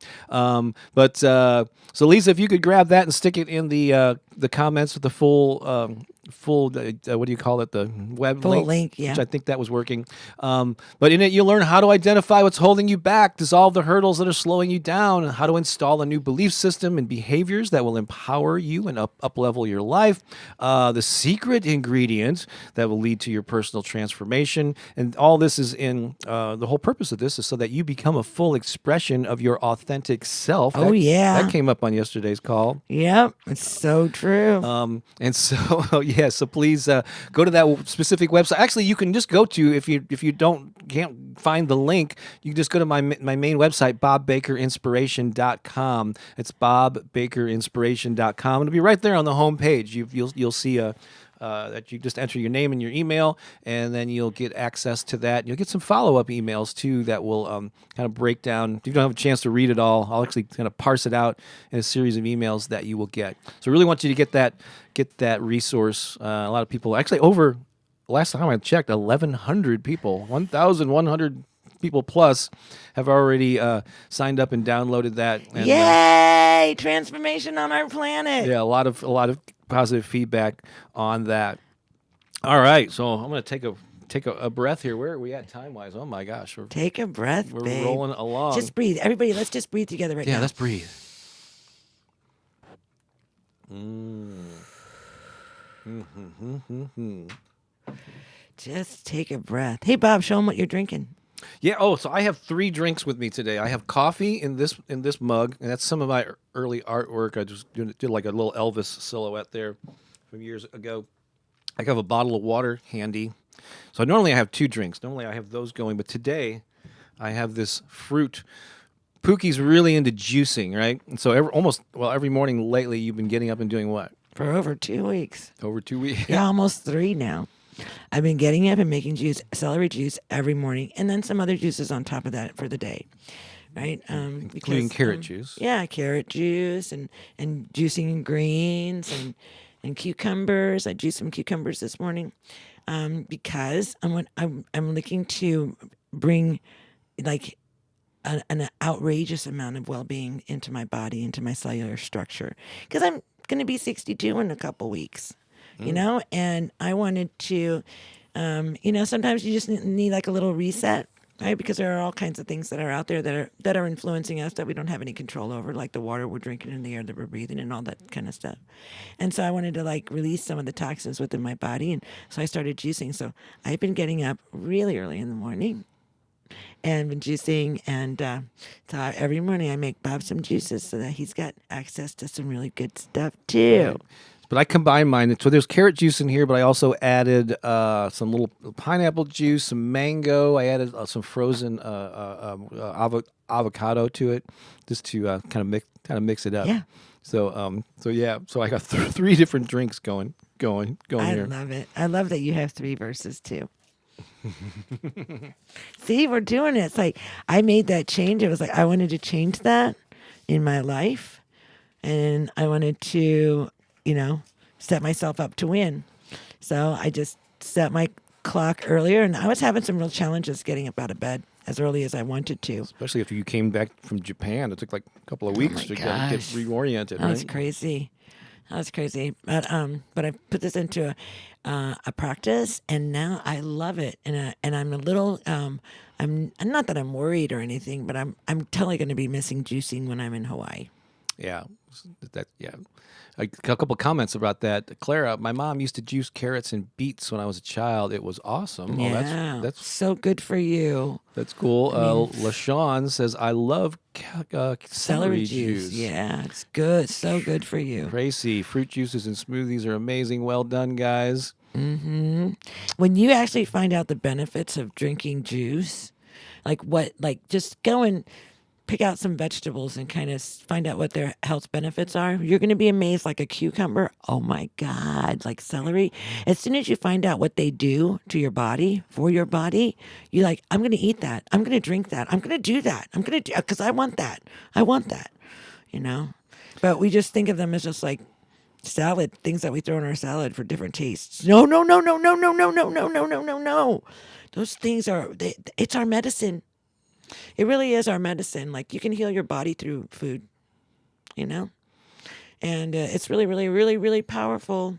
So Lisa, if you could grab that and stick it in the comments with the full what do you call it, the web link, yeah, which I think that was working. But in it, you'll learn how to identify what's holding you back, dissolve the hurdles that are slowing you down, and how to install a new belief system and behaviors that will empower you and up-level your life. The secret ingredient that will lead to your personal transformation. And all this is in the whole purpose of this is so that you become a full expression of your authentic self. That came up on yesterday's call. Yep, it's so true. And so so please go to that specific website. Actually, you can just go to, if you can't find the link, you can just go to my main website, bobbakerinspiration.com. It's bobbakerinspiration.com. It'll be right there on the home page. You'll see that you just enter your name and your email, and then you'll get access to that. You'll get some follow-up emails too that will kind of break down. If you don't have a chance to read it all, I'll actually kind of parse it out in a series of emails that you will get. So I really want you to get that resource. A lot of people, actually, over last time I checked, 1,100 people, 1,100 People Plus have already signed up and downloaded that. And, Yay! Transformation on our planet. yeah, a lot of positive feedback on that. All right, so I'm going to take a breath here. Where are we at time wise? Oh my gosh, Take a breath, we're babe. rolling along. Just breathe. Everybody, let's just breathe together right now. Yeah, let's breathe. Just take a breath. Hey, Bob, show them what you're drinking. Yeah. Oh, so I have 3 drinks with me today. I have coffee in this mug, and that's some of my early artwork. I just did like a little Elvis silhouette there from years ago. I have a bottle of water handy. So normally I have 2 drinks. Normally I have those going, but today I have this fruit. Pookie's really into juicing, right? And so every morning lately you've been getting up and doing what? For over 2 weeks. Over 2 weeks. Yeah, almost 3 now. I've been getting up and making celery juice every morning, and then some other juices on top of that for the day, right? Including carrot juice. Yeah, carrot juice and juicing greens and cucumbers. I juiced some cucumbers this morning because I'm looking to bring like an outrageous amount of well-being into my body, into my cellular structure, because I'm going to be 62 in a couple weeks. You know, and I wanted to, sometimes you just need like a little reset, right? Because there are all kinds of things that are out there that are influencing us that we don't have any control over, like the water we're drinking and the air that we're breathing and all that kind of stuff. And so I wanted to like release some of the toxins within my body, and so I started juicing. So I've been getting up really early in the morning and been juicing, and so every morning I make Bob some juices so that he's got access to some really good stuff too. But I combined mine. So there's carrot juice in here, but I also added some little pineapple juice, some mango. I added some frozen avocado to it, just to kind of mix it up. Yeah. So so I got 3 different drinks going I here. love it. I love that you have 3 verses too. See, we're doing it. It's like I made that change. It was like I wanted to change that in my life, and I wanted to, set myself up to win. So I just set my clock earlier, and I was having some real challenges getting up out of bed as early as I wanted to. Especially after you came back from Japan. It took like a couple of weeks to get reoriented. That was crazy. But I put this into a practice, and now I love it. And I'm a little I'm not that I'm worried or anything, but I'm totally going to be missing juicing when I'm in Hawaii. Yeah, a couple comments about that. Clara, my mom used to juice carrots and beets when I was a child. It was awesome. Yeah, Oh, that's so good for you. That's cool. LaShawn says, I love celery juice. Yeah, it's good. So good for you. Tracy, fruit juices and smoothies are amazing. Well done, guys. Mm-hmm. When you actually find out the benefits of drinking juice, just go and pick out some vegetables and kind of find out what their health benefits are. You're going to be amazed. Like a cucumber, oh my God, like celery. As soon as you find out what they do to your body, for your body, you're like, I'm going to eat that. I'm going to drink that. I'm going to do that. I'm going to do, because I want that. But we just think of them as just like salad, things that we throw in our salad for different tastes. No. Those things it's our medicine. It really is our medicine. Like, you can heal your body through food, and it's really, really, really, really powerful.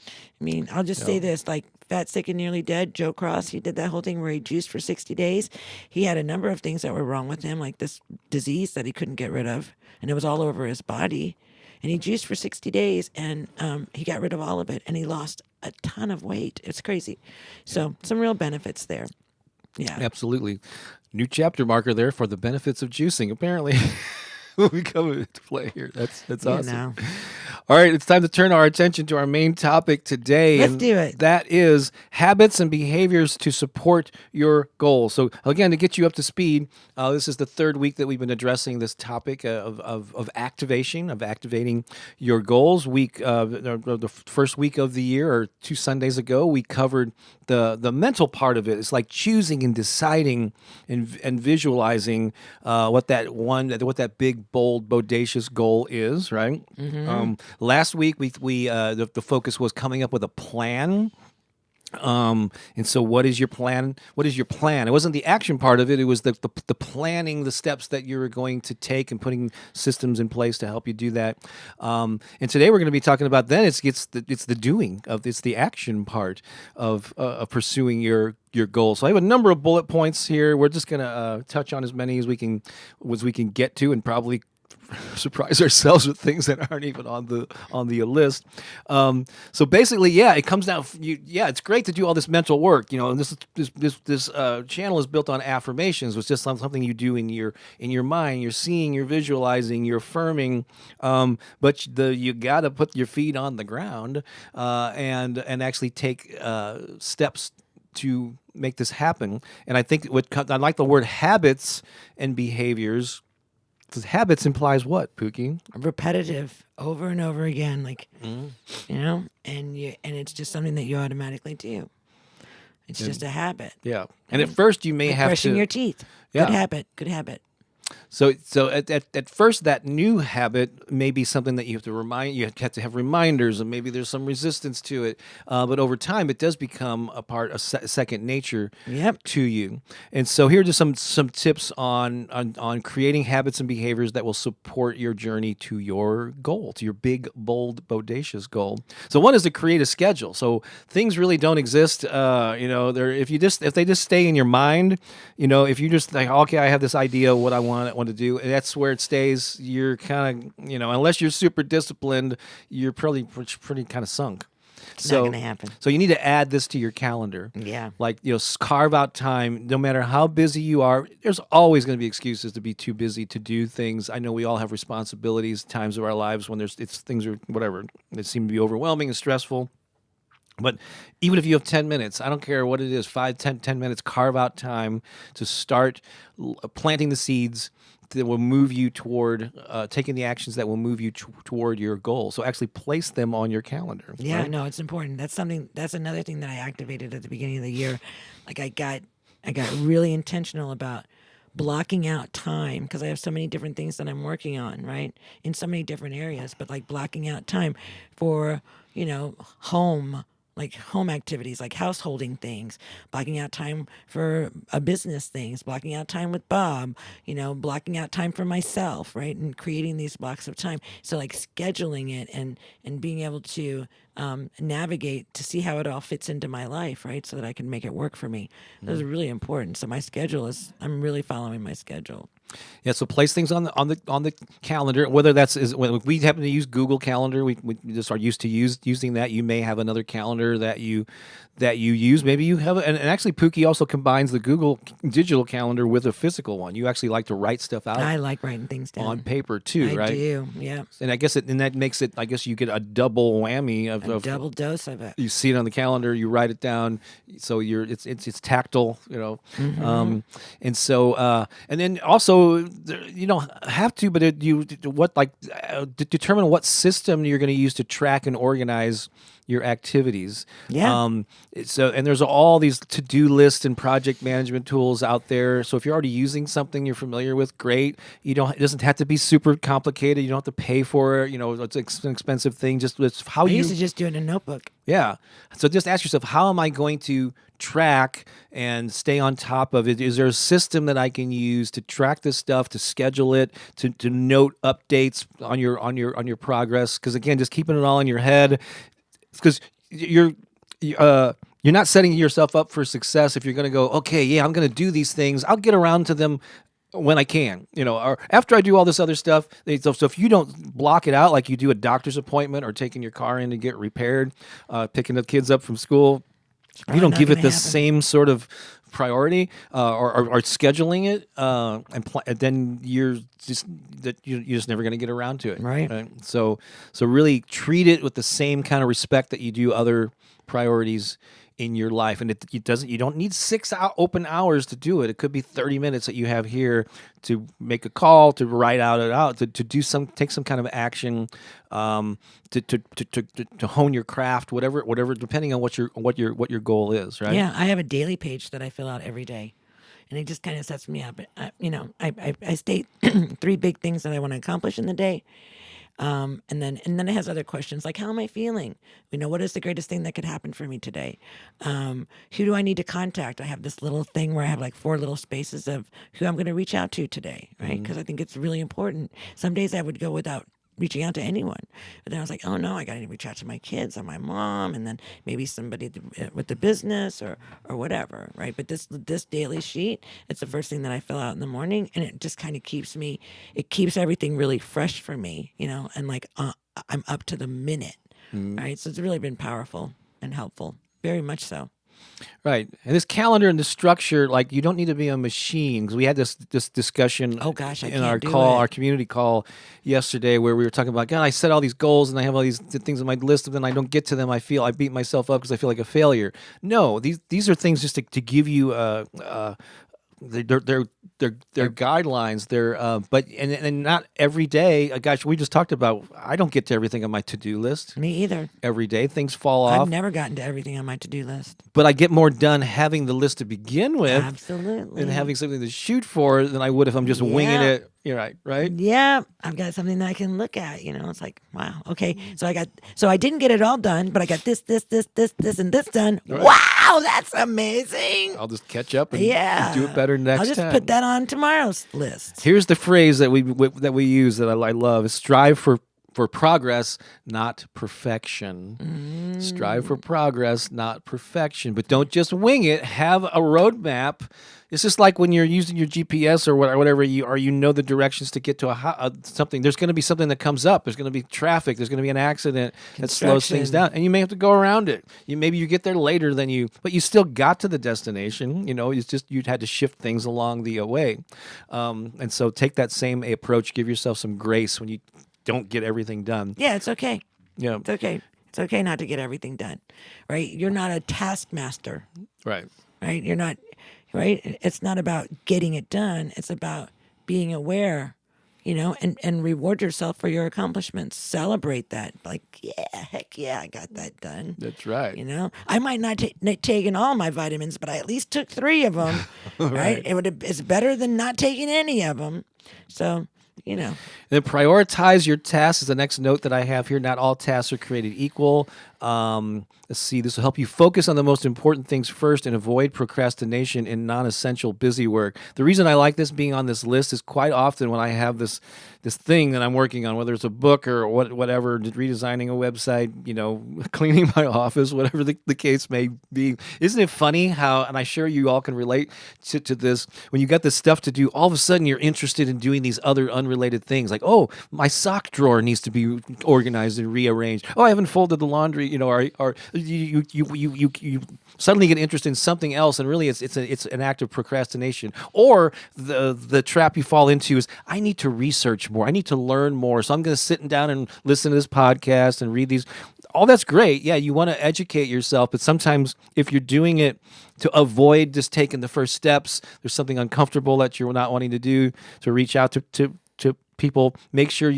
I mean, I'll just say this, like Fat, Sick, and Nearly Dead, Joe Cross, he did that whole thing where he juiced for 60 days. He had a number of things that were wrong with him, like this disease that he couldn't get rid of, and it was all over his body. And he juiced for 60 days, and he got rid of all of it, and he lost a ton of weight. It's crazy. So some real benefits there. Yeah. Absolutely. New chapter marker there for the benefits of juicing. Apparently, will be coming into play here. That's awesome. All right, it's time to turn our attention to our main topic today. Let's do it. That is habits and behaviors to support your goals. So again, to get you up to speed, this is the 3rd week that we've been addressing this topic of activating your goals. The first week of the year, or 2 Sundays ago, we covered the mental part of it. It's like choosing and deciding and visualizing what that big, bold, bodacious goal is, right? Mm-hmm. Last week, the focus was coming up with a plan. And so what is your plan? What is your plan? It wasn't the action part of it. It was the planning, the steps that you were going to take and putting systems in place to help you do that. And today we're going to be talking about then it's the doing of it's the action part of pursuing your goals. So I have a number of bullet points here. We're just going to touch on as many as we can get to, and probably surprise ourselves with things that aren't even on the list. So basically, yeah, it comes down. It's great to do all this mental work, and this channel is built on affirmations, which is just something you do in your mind. You're seeing, you're visualizing, you're affirming, but you got to put your feet on the ground and actually take steps to make this happen. And I think I like the word habits and behaviors. Because habits implies what, Pooki? Repetitive, over and over again, and it's just something that you automatically do. It's just a habit. Yeah, and at first you may have brushing to your teeth. Yeah. Good habit. So at first, that new habit may be something that you have to remind. You have to have reminders, and maybe there's some resistance to it. But over time, it does become a second nature to you. And so here are just some tips on creating habits and behaviors that will support your journey to your goal, to your big, bold, bodacious goal. So one is to create a schedule. So things really don't exist. If they just stay in your mind, if you just like, okay, I have this idea of what I want to do, and that's where it stays. You're kind of, unless you're super disciplined, you're probably pretty kind of sunk. It's not going to happen. So you need to add this to your calendar. Yeah. Like, carve out time. No matter how busy you are, there's always going to be excuses to be too busy to do things. I know we all have responsibilities, times of our lives when things are whatever. They seem to be overwhelming and stressful. But even if you have 10 minutes, I don't care what it is, 5, 10 minutes, carve out time to start planting the seeds that will move you toward taking the actions that will move you toward your goal. So actually place them on your calendar. Yeah, right? no, it's important. That's another thing that I activated at the beginning of the year. Like I got really intentional about blocking out time because I have so many different things that I'm working on, right? In so many different areas, but like blocking out time for, home activities, like householding things, blocking out time for business things, blocking out time with Bob, blocking out time for myself, right? And creating these blocks of time. So like scheduling it and being able to navigate to see how it all fits into my life, right? So that I can make it work for me. Those are really important. So my schedule I'm really following my schedule. Yeah, so place things on the calendar. Whether when we happen to use Google Calendar, we just are used to using that. You may have another calendar that you use. Maybe you have, and actually Pooki also combines the Google digital calendar with a physical one. You actually like to write stuff out. I like writing things down on paper too, right? I do, yeah. And I guess that makes it. I guess you get a double whammy of a double dose of it. You see it on the calendar, you write it down, so it's tactile, Mm-hmm. and so and then also you don't have to, but determine what system you're going to use to track and organize your activities. Yeah. So and there's all these to-do lists and project management tools out there. So if you're already using something you're familiar with, great. It doesn't have to be super complicated. You don't have to pay for it. It's an expensive thing. It's how I used to just do it in a notebook. Yeah. So just ask yourself, how am I going to track and stay on top of it? Is there a system that I can use to track this stuff, to schedule it, to note updates on your progress? Because again, just keeping it all in your head, because you're not setting yourself up for success if you're going to go, okay, yeah, I'm going to do these things. I'll get around to them when I can, or after I do all this other stuff. So if you don't block it out like you do a doctor's appointment or taking your car in to get repaired, picking the kids up from school, if you don't give it the same sort of priority or scheduling it, then you're just never going to get around to it. Right. So really treat it with the same kind of respect that you do other priorities in your life. And you don't need 6 open hours to do it. It could be 30 minutes that you have here to make a call, to write out, to take some kind of action, to hone your craft, whatever, depending on what your goal is, right? Yeah, I have a daily page that I fill out every day, and it just kind of sets me up. I state 3 big things that I want to accomplish in the day. And then it has other questions like, how am I feeling? What is the greatest thing that could happen for me today? Who do I need to contact? I have this little thing where I have like 4 little spaces of who I'm going to reach out to today, right? Because I think it's really important. Some days I would go without reaching out to anyone, but then I was like, oh no, I got to reach out to my kids or my mom, and then maybe somebody with the business or whatever, right? But this daily sheet, it's the first thing that I fill out in the morning, and it just kind of keeps everything really fresh for me, and like I'm up to the minute, right? So it's really been powerful and helpful, very much so. Right. And this calendar and the structure, like you don't need to be a machine, because we had this discussion Oh gosh, I in can't our do call, it. our community call yesterday, where we were talking about, God, I set all these goals and I have all these things on my list, and then I don't get to them. I beat myself up because I feel like a failure. No, these are things just to give you they're guidelines. But not every day. Gosh, we just talked about. I don't get to everything on my to-do list Me either. every day. Things fall I've off, never gotten to everything on my to-do list. but I get more done having the list to begin with, Absolutely. and having something to shoot for than I would if I'm just winging Yeah. it. You're right, right? Yeah, I've got something that I can look at. It's like, wow, okay. So I didn't get it all done, but I got this, and this done. Right. Wow, that's amazing. I'll just catch up and Yeah, do it better next I'll just time. put that on tomorrow's list. Here's the phrase that we use that I love: is strive for progress, not perfection. Strive for progress, not perfection. But don't just wing it. Have a roadmap. It's just like when you're using your GPS or whatever you know the directions to get to something. There's going to be something that comes up. There's going to be traffic. There's going to be an accident that slows things down, and you may have to go around it. Maybe you get there later than but you still got to the destination. It's just you'd had to shift things along the way, and so take that same approach. Give yourself some grace when you don't get everything done. Yeah, it's okay. Yeah, It's okay. It's okay not to get everything done, right? You're not a taskmaster, right. right? You're not, right? It's not about getting it done. It's about being aware, and reward yourself for your accomplishments. Celebrate that. Like, yeah, heck yeah, I got that done. That's right. I might not taken all my vitamins, but I at least took 3 of them, right? It's better than not taking any of them. So, And then prioritize your tasks is the next note that I have here. Not all tasks are created equal. Let's see. This will help you focus on the most important things first and avoid procrastination in non-essential busy work. The reason I like this being on this list is quite often when I have this thing that I'm working on, whether it's a book or whatever, redesigning a website, cleaning my office, whatever the case may be. Isn't it funny how, and I'm sure you all can relate to this, when you got this stuff to do, all of a sudden you're interested in doing these other unrelated things, like, oh, my sock drawer needs to be organized and rearranged. Oh, I haven't folded the laundry, or you suddenly get interested in something else, and really it's an act of procrastination. Or the trap you fall into is, I need to research more. I need to learn more. So I'm going to sit down and listen to this podcast and read these. All that's great. Yeah, you want to educate yourself, but sometimes if you're doing it to avoid just taking the first steps, there's something uncomfortable that you're not wanting to do, to reach out to people. Make sure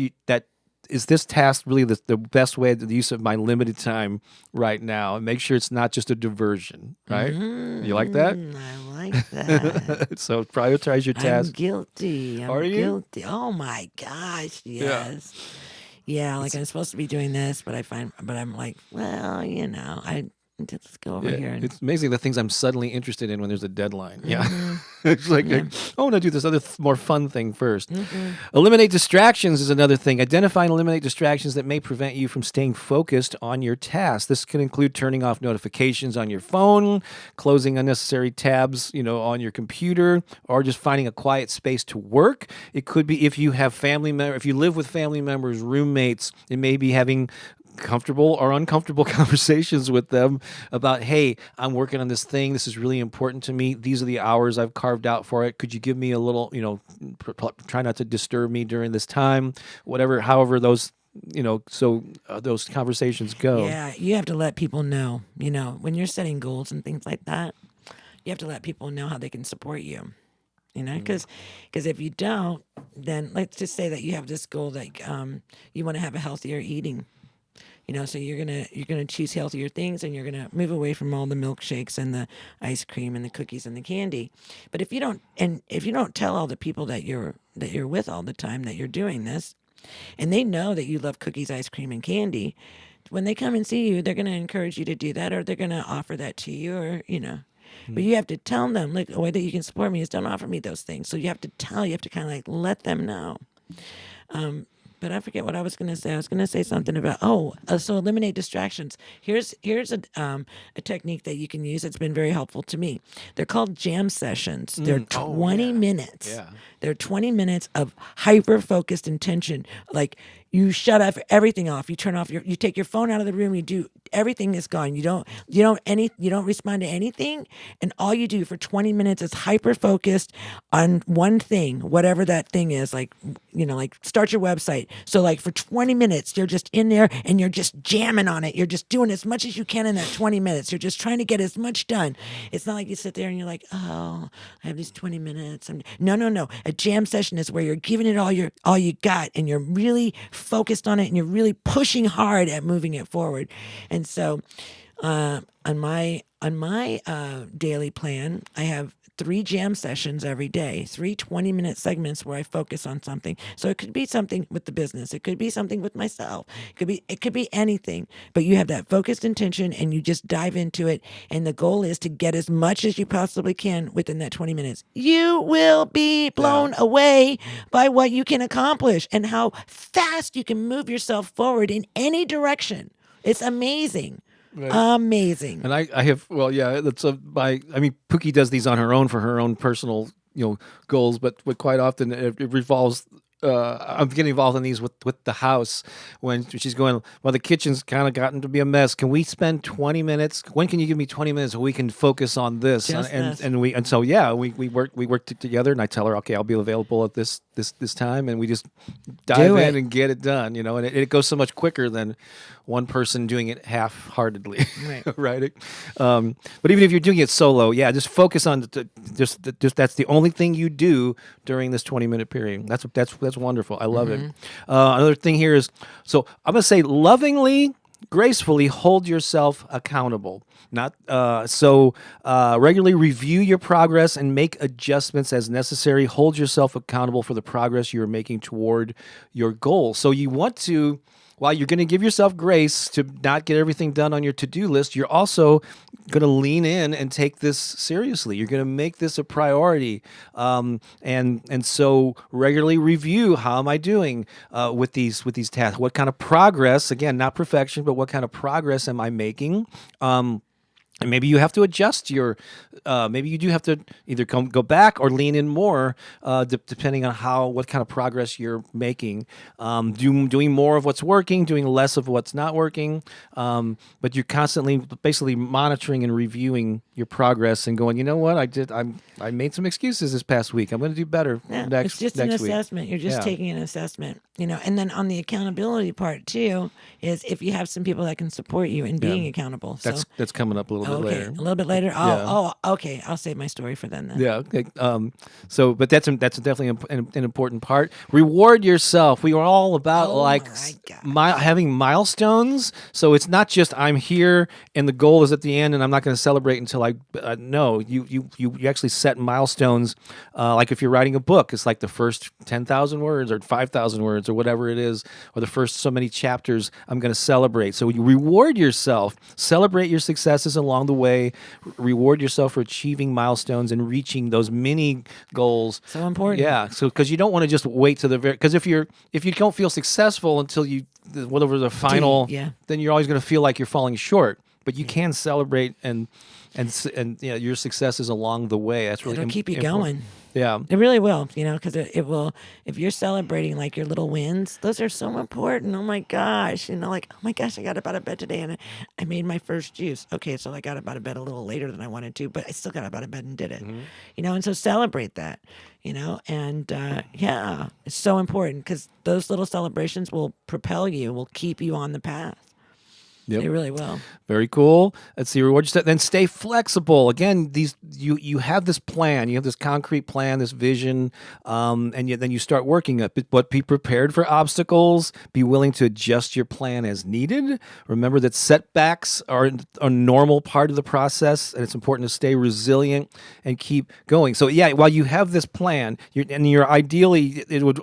is this task really the best way, the use of my limited time right now? And make sure it's not just a diversion, right? You like that? I like that. So prioritize your task. I'm guilty. Are you? Guilty. Oh my gosh, yes. Yeah, like I'm supposed to be doing this, but I'm like, well, let's go over here. It's amazing the things I'm suddenly interested in when there's a deadline. Yeah. It's like, I want to do this other more fun thing first. Eliminate distractions is another thing. Identify and eliminate distractions that may prevent you from staying focused on your task. This can include turning off notifications on your phone, closing unnecessary tabs, on your computer, or just finding a quiet space to work. It could be if you have if you live with family members, roommates, it may be having comfortable or uncomfortable conversations with them about, hey, I'm working on this thing. This is really important to me. These are the hours I've carved out for it. Could you give me a little, try not to disturb me during this time, however those, those conversations go. Yeah, you have to let people know, when you're setting goals and things like that, you have to let people know how they can support you. Because if you don't, then let's just say that you have this goal that you want to have a healthier eating. So you're gonna choose healthier things, and you're gonna move away from all the milkshakes and the ice cream and the cookies and the candy. But if you don't tell all the people that you're with all the time that you're doing this, and they know that you love cookies, ice cream, and candy. When they come and see you, they're going to encourage you to do that, or they're going to offer that to you, or But you have to tell them, like, the way that you can support me is don't offer me those things. So you have to kind of like let them know. But I forget what I was going to say. I was going to say something about so eliminate distractions. Here's a technique that you can use. It's been very helpful to me. They're called jam sessions. They're 20 minutes. Yeah. They're 20 minutes of hyper focused intention. Like you shut everything off. You turn off you take your phone out of the room. You do everything is gone. You don't respond to anything, and all you do for 20 minutes is hyper focused on one thing, whatever that thing is. Like like start your website. So like for 20 minutes, you're just in there and you're just jamming on it. You're just doing as much as you can in that 20 minutes. You're just trying to get as much done. It's not like you sit there and you're like, oh, I have these 20 minutes. No. A jam session is where you're giving it all you got, and you're really focused on it, and you're really pushing hard at moving it forward. And so, on my daily plan, I have 3 jam sessions every day, 3 20-minute segments where I focus on something. So it could be something with the business. It could be something with myself. It could be anything. But you have that focused intention and you just dive into it. And the goal is to get as much as you possibly can within that 20 minutes. You will be blown away by what you can accomplish and how fast you can move yourself forward in any direction. It's amazing. Right. Amazing. And I have, that's Pooki does these on her own for her own personal, goals, but quite often it revolves. I'm getting involved in these with the house when she's going, well, the kitchen's kind of gotten to be a mess. Can we spend 20 minutes? When can you give me 20 minutes so we can focus on this? So we work together, and I tell her, okay, I'll be available at this time, and we just dive in and get it done, and it goes so much quicker than one person doing it half-heartedly, right? But even if you're doing it solo, just focus on just that's the only thing you do during this 20-minute period. That's wonderful. I love it. Another thing here is, so I'm going to say lovingly, gracefully hold yourself accountable. Regularly review your progress and make adjustments as necessary. Hold yourself accountable for the progress you're making toward your goal. So you want to, while you're going to give yourself grace to not get everything done on your to-do list, you're also going to lean in and take this seriously. You're going to make this a priority. And so regularly review, how am I doing with these tasks? What kind of progress, again, not perfection, but what kind of progress am I making? And maybe you have to adjust maybe you do have to either go back or lean in more, depending on what kind of progress you're making. Doing more of what's working, doing less of what's not working. But you're constantly basically monitoring and reviewing your progress and going, you know what, I made some excuses this past week. I'm going to do better next week. It's just an assessment. You're just taking an assessment, and then on the accountability part too, is if you have some people that can support you in being accountable. So that's coming up a little bit later. A little bit later. Okay. I'll save my story for then. Yeah. Okay. But that's definitely an important part. Reward yourself. We are all about having milestones. So it's not just I'm here and the goal is at the end and I'm not going to celebrate until no. You actually set milestones. Like if you're writing a book, it's like the first 10,000 words or 5,000 words or whatever it is, or the first so many chapters I'm going to celebrate. So you reward yourself, celebrate your successes along the way, reward yourself for achieving milestones and reaching those mini goals. So important. Yeah. So because you don't want to just wait to the very, because if you don't feel successful until whatever the final, then you're always going to feel like you're falling short. But you can celebrate and your successes along the way. That's really it'll keep you going. Yeah, it really will. Because it will. If you're celebrating like your little wins, those are so important. Oh my gosh, like oh my gosh, I got up out of bed today and I made my first juice. Okay, so I got up out of bed a little later than I wanted to, but I still got up out of bed and did it. Mm-hmm. And so celebrate that. And it's so important because those little celebrations will propel you, will keep you on the path. Yep. They really will. Very cool. Let's see. Reward yourself. Then stay flexible. Again, you have this plan, you have this concrete plan, this vision, and then you start working it. But be prepared for obstacles. Be willing to adjust your plan as needed. Remember that setbacks are a normal part of the process, and it's important to stay resilient and keep going. So yeah, while you have this plan, you're ideally it would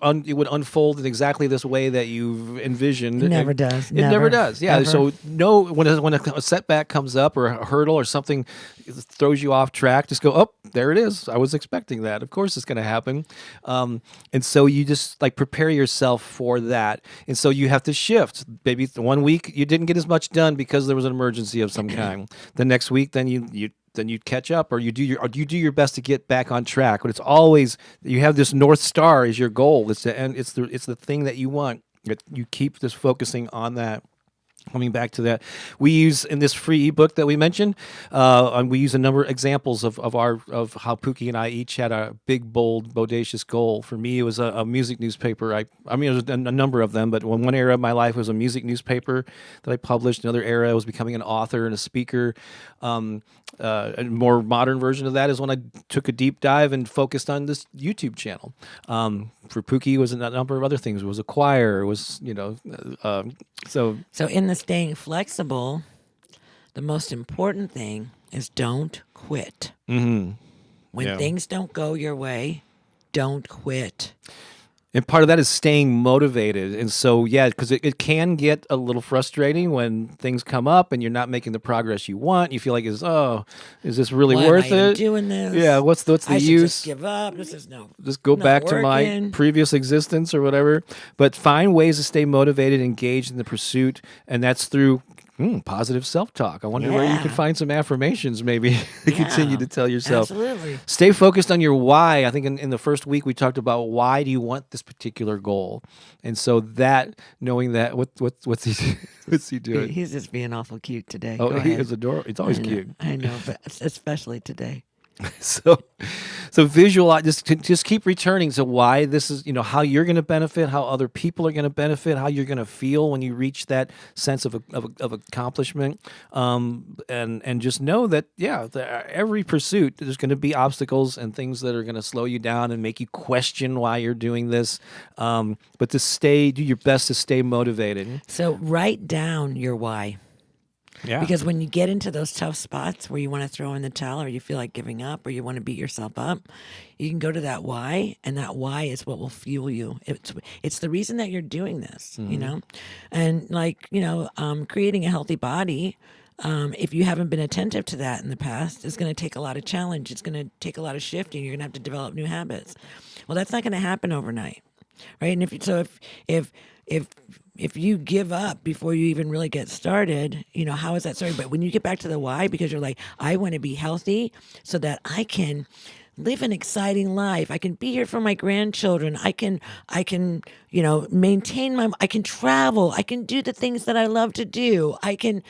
unfold in exactly this way that you've envisioned. It never does. It never does. Yeah. Ever. So no, when a setback comes up or a hurdle or something throws you off track, just go, oh, there it is. I was expecting that. Of course it's going to happen. And so you just like prepare yourself for that. And so you have to shift. Maybe 1 week you didn't get as much done because there was an emergency of some kind. The next week, then you catch up, or you do your best to get back on track. But it's always, you have this North Star as your goal. It's the thing that you want. You keep just focusing on that. Coming back to that, we use in this free ebook that we mentioned, and we use a number of examples of how Pooki and I each had a big, bold, bodacious goal. For me, it was a music newspaper. I mean, it was a number of them, but one era of my life was a music newspaper that I published. Another era, I was becoming an author and a speaker. A more modern version of that is when I took a deep dive and focused on this YouTube channel. For Pooki, it was a number of other things. It was a choir. It was, so in the staying flexible, the most important thing is don't quit. Mm-hmm. When things don't go your way, don't quit. And part of that is staying motivated. And so, yeah, because it can get a little frustrating when things come up and you're not making the progress you want. You feel like, is this really Why worth am I even it? doing this? Yeah, what's the I should use? just give up. This is Just go not back to my working. previous existence or whatever. But find ways to stay motivated, engaged in the pursuit, and that's through positive self-talk. I wonder where you could find some affirmations maybe to continue to tell yourself. Absolutely. Stay focused on your why. I think in the first week we talked about why do you want this particular goal, and so that knowing that what's he doing? He's just being awful cute today. Oh, Go he ahead. is adorable. It's always cute. I know, but especially today. So visualize. Just keep returning to why this is. How you're going to benefit, how other people are going to benefit, how you're going to feel when you reach that sense of accomplishment. And just know that every pursuit there's going to be obstacles and things that are going to slow you down and make you question why you're doing this. But do your best to stay motivated. So write down your why. Yeah. Because when you get into those tough spots where you want to throw in the towel or you feel like giving up or you want to beat yourself up, you can go to that why, and that why is what will fuel you. It's the reason that you're doing this, And creating a healthy body, if you haven't been attentive to that in the past, it's going to take a lot of challenge. It's going to take a lot of shifting. You're going to have to develop new habits. Well, that's not going to happen overnight, right? And if you give up before you even really get started, how is that started? But when you get back to the why, because you're like, I want to be healthy so that I can live an exciting life. I can be here for my grandchildren. I can, maintain I can travel. I can do the things that I love to do. I can,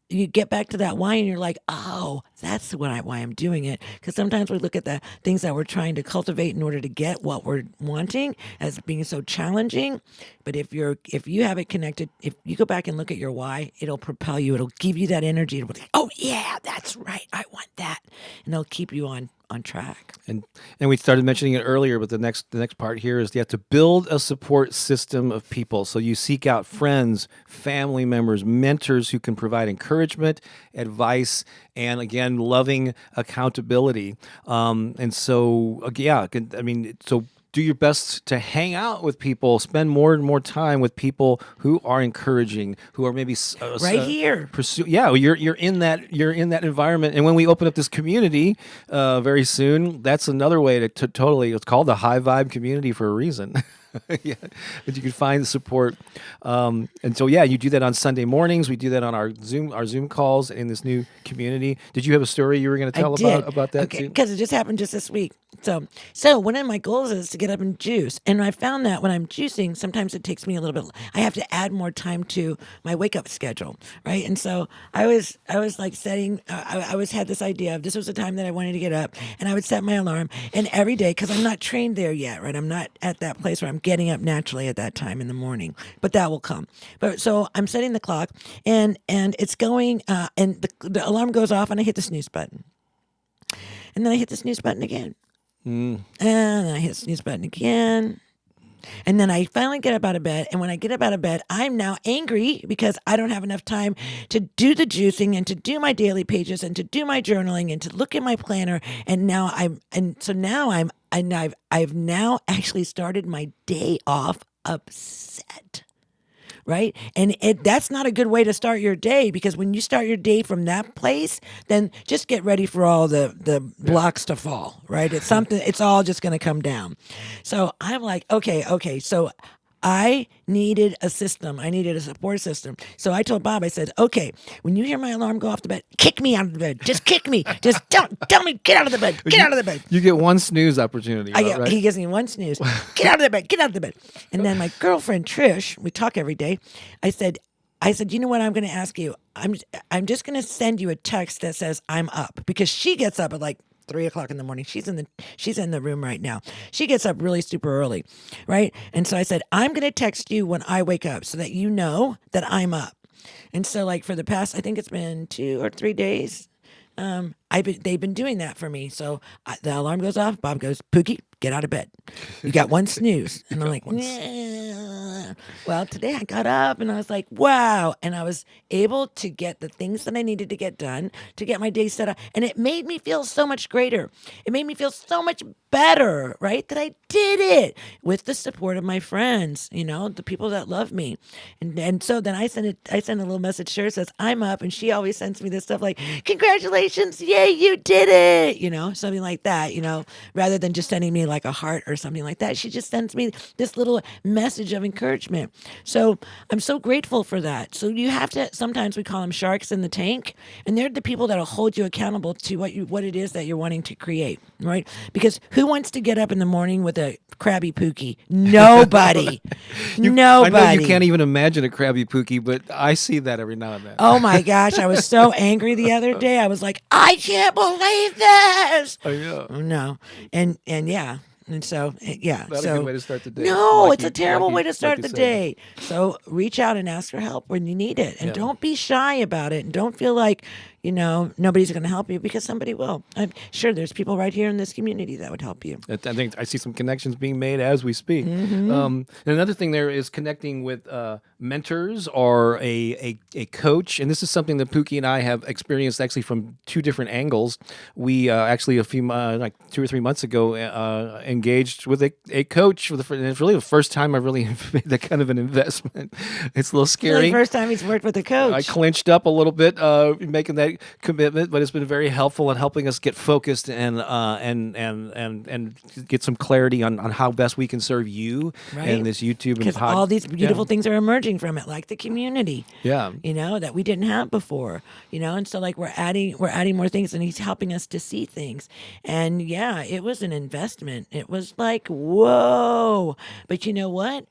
you get back to that why and you're like, oh, that's why I'm doing it. Because sometimes we look at the things that we're trying to cultivate in order to get what we're wanting as being so challenging. But if you have it connected, if you go back and look at your why, it'll propel you. It'll give you that energy. It'll be like, oh yeah, that's right. I want that. And it'll keep you on track. And we started mentioning it earlier, but the next part here is you have to build a support system of people. So you seek out friends, family members, mentors who can provide encouragement, advice, and again, loving accountability. And so, so do your best to hang out with people, spend more and more time with people who are encouraging, who are maybe here. You're in that environment. And when we open up this community very soon, that's another way to totally. It's called the high vibe community for a reason. Yeah, but you can find the support, and so you do that on Sunday mornings. We do that on our Zoom calls in this new community. Did you have a story you were going to tell about that? Okay, because it just happened just this week. So one of my goals is to get up and juice, and I found that when I'm juicing, sometimes it takes me a little bit. I have to add more time to my wake up schedule, right? And so I was like setting. I had this idea of this was the time that I wanted to get up, and I would set my alarm, and every day because I'm not trained there yet, right? I'm not at that place where I'm getting up naturally at that time in the morning, but that will come. But so I'm setting the clock, and it's going, and the alarm goes off, and I hit the snooze button. And then I hit the snooze button again. And then I hit the snooze button again. And then I finally get up out of bed. And when I get up out of bed, I'm now angry because I don't have enough time to do the juicing and to do my daily pages and to do my journaling and to look at my planner. And now I've now actually started my day off upset. Right. And that's not a good way to start your day, because when you start your day from that place, then just get ready for all the blocks to fall. Right. It's all just going to come down. So I'm like, okay. So I needed a system. I needed a support system. So I told Bob, I said, okay, when you hear my alarm go off the bed, kick me out of the bed. Just kick me. Just tell me, get out of the bed. Get out of the bed. You get one snooze opportunity. Right? He gives me one snooze. Get out of the bed. Get out of the bed. And then my girlfriend, Trish, we talk every day. I said, you know what I'm going to ask you? I'm just going to send you a text that says I'm up, because she gets up at like 3:00 in the morning. She's in the room right now. She gets up really super early, right? And so I said, I'm going to text you when I wake up so that you know that I'm up. And so, like, for the past, I think it's been 2 or 3 days, they've been doing that for me. So the alarm goes off. Bob goes, Pookie, get out of bed. You got one snooze. And I'm like, nah. Well, today I got up and I was like, wow. And I was able to get the things that I needed to get done to get my day set up. And it made me feel so much greater. It made me feel so much better, right? That I did it with the support of my friends, the people that love me. And so then I send a little message to her that says, I'm up. And she always sends me this stuff like, congratulations. Yay, you did it. Something like that, rather than just sending me like a heart or something like that. She just sends me this little message of encouragement. So I'm so grateful for that. So you have to, sometimes we call them sharks in the tank, and they're the people that'll hold you accountable to what it is that you're wanting to create, right? Because who wants to get up in the morning with a crabby Pookie? Nobody. Nobody. I know you can't even imagine a crabby Pookie, but I see that every now and then. Oh my gosh, I was so angry the other day. I was like, I can't believe this. Oh yeah. No. And yeah. And so, yeah. Not a good way to start the day. No, it's a terrible way to start the day. So reach out and ask for help when you need it. And Yeah. don't be shy about it. And don't feel like, nobody's going to help you, because somebody will. I'm sure there's people right here in this community that would help you. I think I see some connections being made as we speak. Mm-hmm. And another thing there is connecting with mentors or a coach. And this is something that Pookie and I have experienced actually from two different angles. We actually like 2 or 3 months ago engaged with a coach. And it's really the first time I really made that kind of an investment. It's a little scary. It's the first time he's worked with a coach. I clinched up a little bit making that commitment, but it's been very helpful in helping us get focused and get some clarity on how best we can serve you and this YouTube and because all these beautiful things are emerging from it, like the community. Yeah. That we didn't have before. And so like we're adding more things, and he's helping us to see things. And yeah, it was an investment. It was like, whoa. But you know what?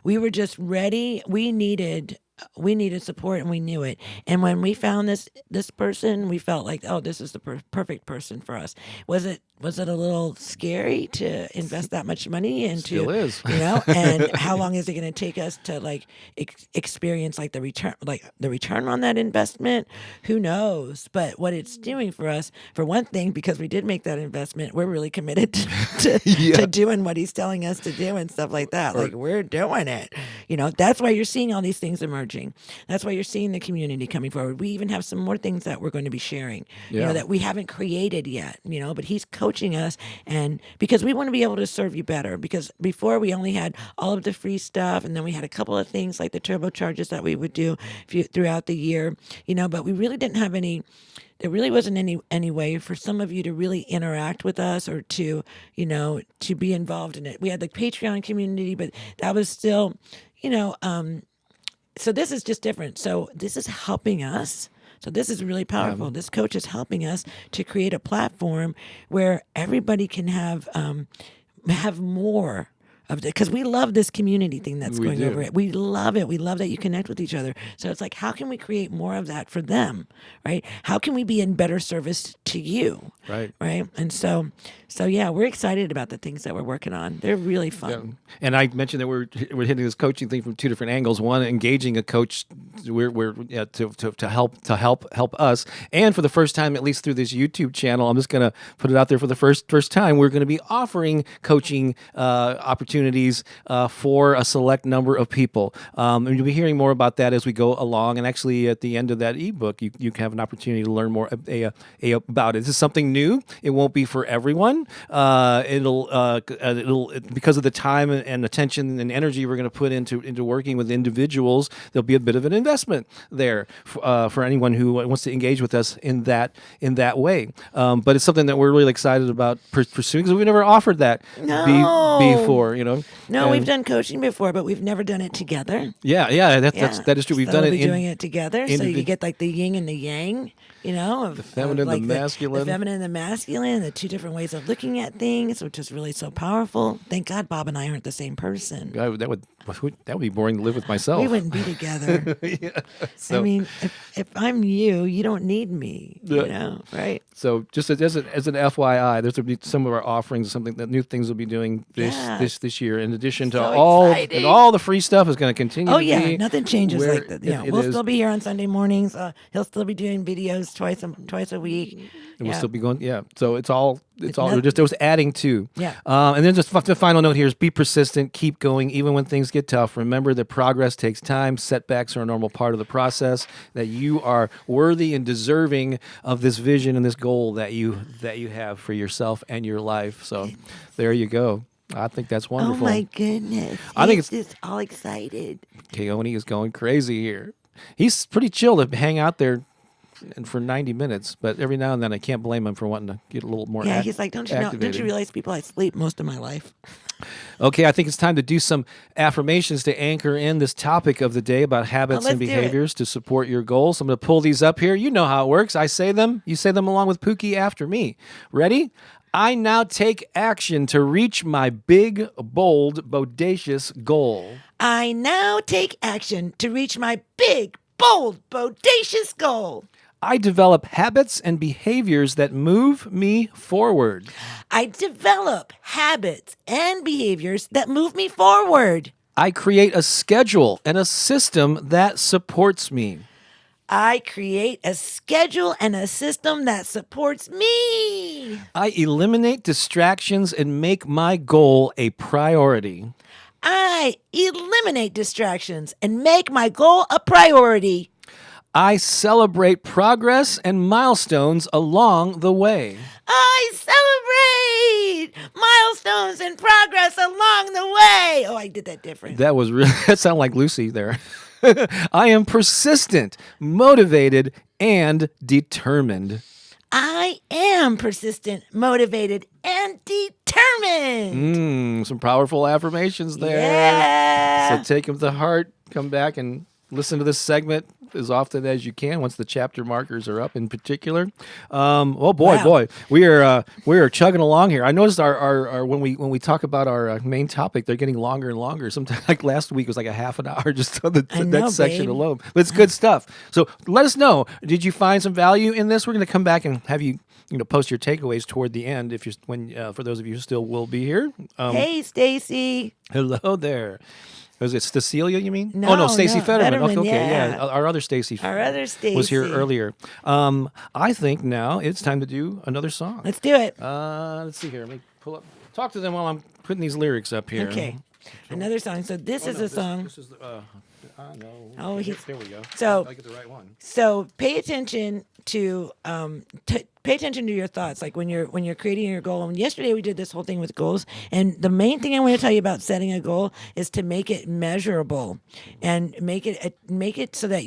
We were just ready. We needed support, and we knew it. And when we found this person, we felt like, oh, this is the perfect person for us. Was it a little scary to invest that much money into? Still is. And how long is it going to take us to like experience like the return on that investment? Who knows? But what it's doing for us, for one thing, because we did make that investment, we're really committed to doing what he's telling us to do and stuff like that. Like, we're doing it. That's why you're seeing all these things emerging. That's why you're seeing the community coming forward. We even have some more things that we're going to be sharing, that we haven't created yet, but he's coaching us, and because we want to be able to serve you better, because before we only had all of the free stuff, and then we had a couple of things like the turbocharges that we would do throughout the year, but we really didn't have any. There really wasn't any way for some of you to really interact with us or to be involved in it. We had the Patreon community, but that was still, so this is just different. So this is helping us. So this is really powerful. This coach is helping us to create a platform where everybody can have more because we love this community thing that's We going do. over it. We love it. We love that you connect with each other. So it's like, how can we create more of that for them, right? How can we be in better service to you, Right. right? And so yeah, we're excited about the things that we're working on. They're really fun. And I mentioned that we're hitting this coaching thing from two different angles. One, engaging a coach, to help us, and for the first time, at least through this YouTube channel, I'm just going to put it out there for the first time. We're going to be offering coaching opportunities for a select number of people, and you'll be hearing more about that as we go along. And actually, at the end of that ebook, you can have an opportunity to learn more about it. This is something new. It won't be for everyone. It'll because of the time and attention and energy we're going to put into working with individuals, there'll be a bit of an investment there for anyone who wants to engage with us in that way. But it's something that we're really excited about pursuing, because we've never offered that before. No, we've done coaching before, but we've never done it together. Yeah, that is true. We've done we'll it be doing it together, so you get like the yin and the yang, of the feminine, like the masculine. the feminine and the masculine, the two different ways of looking at things, which is really so powerful. Thank God Bob and I aren't the same person. That would be boring to live with myself. We wouldn't be together. So, I mean, if I'm you don't need me. Right? So just as an FYI, there's be some of our offerings, something that new things we'll be doing this year. In addition to So all exciting. and all the free stuff is going to continue. Oh to yeah, be nothing changes where like that. it We'll is. still be here on Sunday mornings. He'll still be doing videos twice a week. And we'll still be going. Yeah. So it's all nothing. just it was adding to. Yeah. And then just the final note here is be persistent, keep going, even when things get tough. Remember that progress takes time. Setbacks are a normal part of the process. That you are worthy and deserving of this vision and this goal that you have for yourself and your life. So there you go. I think that's wonderful. Oh my goodness! I think He's just all excited. Keone is going crazy here. He's pretty chill to hang out there and for 90 minutes, but every now and then I can't blame him for wanting to get a little more Yeah, he's like, don't you activated. realize people, I sleep most of my life. Okay, I think it's time to do some affirmations to anchor in this topic of the day about habits let's and do it. behaviors to support your goals. I'm going to pull these up here. You know how it works. I say them. You say them along with Pooki after me. Ready? I now take action to reach my big, bold, bodacious goal. I now take action to reach my big, bold, bodacious goal. I develop habits and behaviors that move me forward. I develop habits and behaviors that move me forward. I create a schedule and a system that supports me. I create a schedule and a system that supports me. I eliminate distractions and make my goal a priority. I eliminate distractions and make my goal a priority. I celebrate progress and milestones along the way. I celebrate milestones and progress along the way. Oh, I did that different. That was really, that sounded like Lucy there. I am persistent, motivated, and determined. I am persistent, motivated, and determined. Some powerful affirmations there. Yeah. So take them to heart, come back and listen to this segment as often as you can once the chapter markers are up in particular. Oh boy, Wow. boy, we are chugging along here. I noticed our when we talk about our main topic, they're getting longer and longer. Sometimes like last week was like a half an hour just on I know, that section babe. alone. But it's good stuff. So let us know. Did you find some value in this? We're going to come back and have you post your takeaways toward the end if you're for those of you who still will be here. Hey, Stacy. Hello there. Was it Cecilia, you mean? No, Oh, no, Stacy no, Fetterman. Fetterman, Okay, yeah. Our other Stacy. Our other Stacy. Was here earlier. I think now it's time to do another song. Let's do it. Let's see here. Let me pull up. Talk to them while I'm putting these lyrics up here. Okay. Another song. So this is a song. This is the, no. Oh, there we go. So- I get the right one. So pay attention to pay attention to your thoughts, like when you're creating your goal. And yesterday we did this whole thing with goals, and the main thing I want to tell you about setting a goal is to make it measurable and make it so that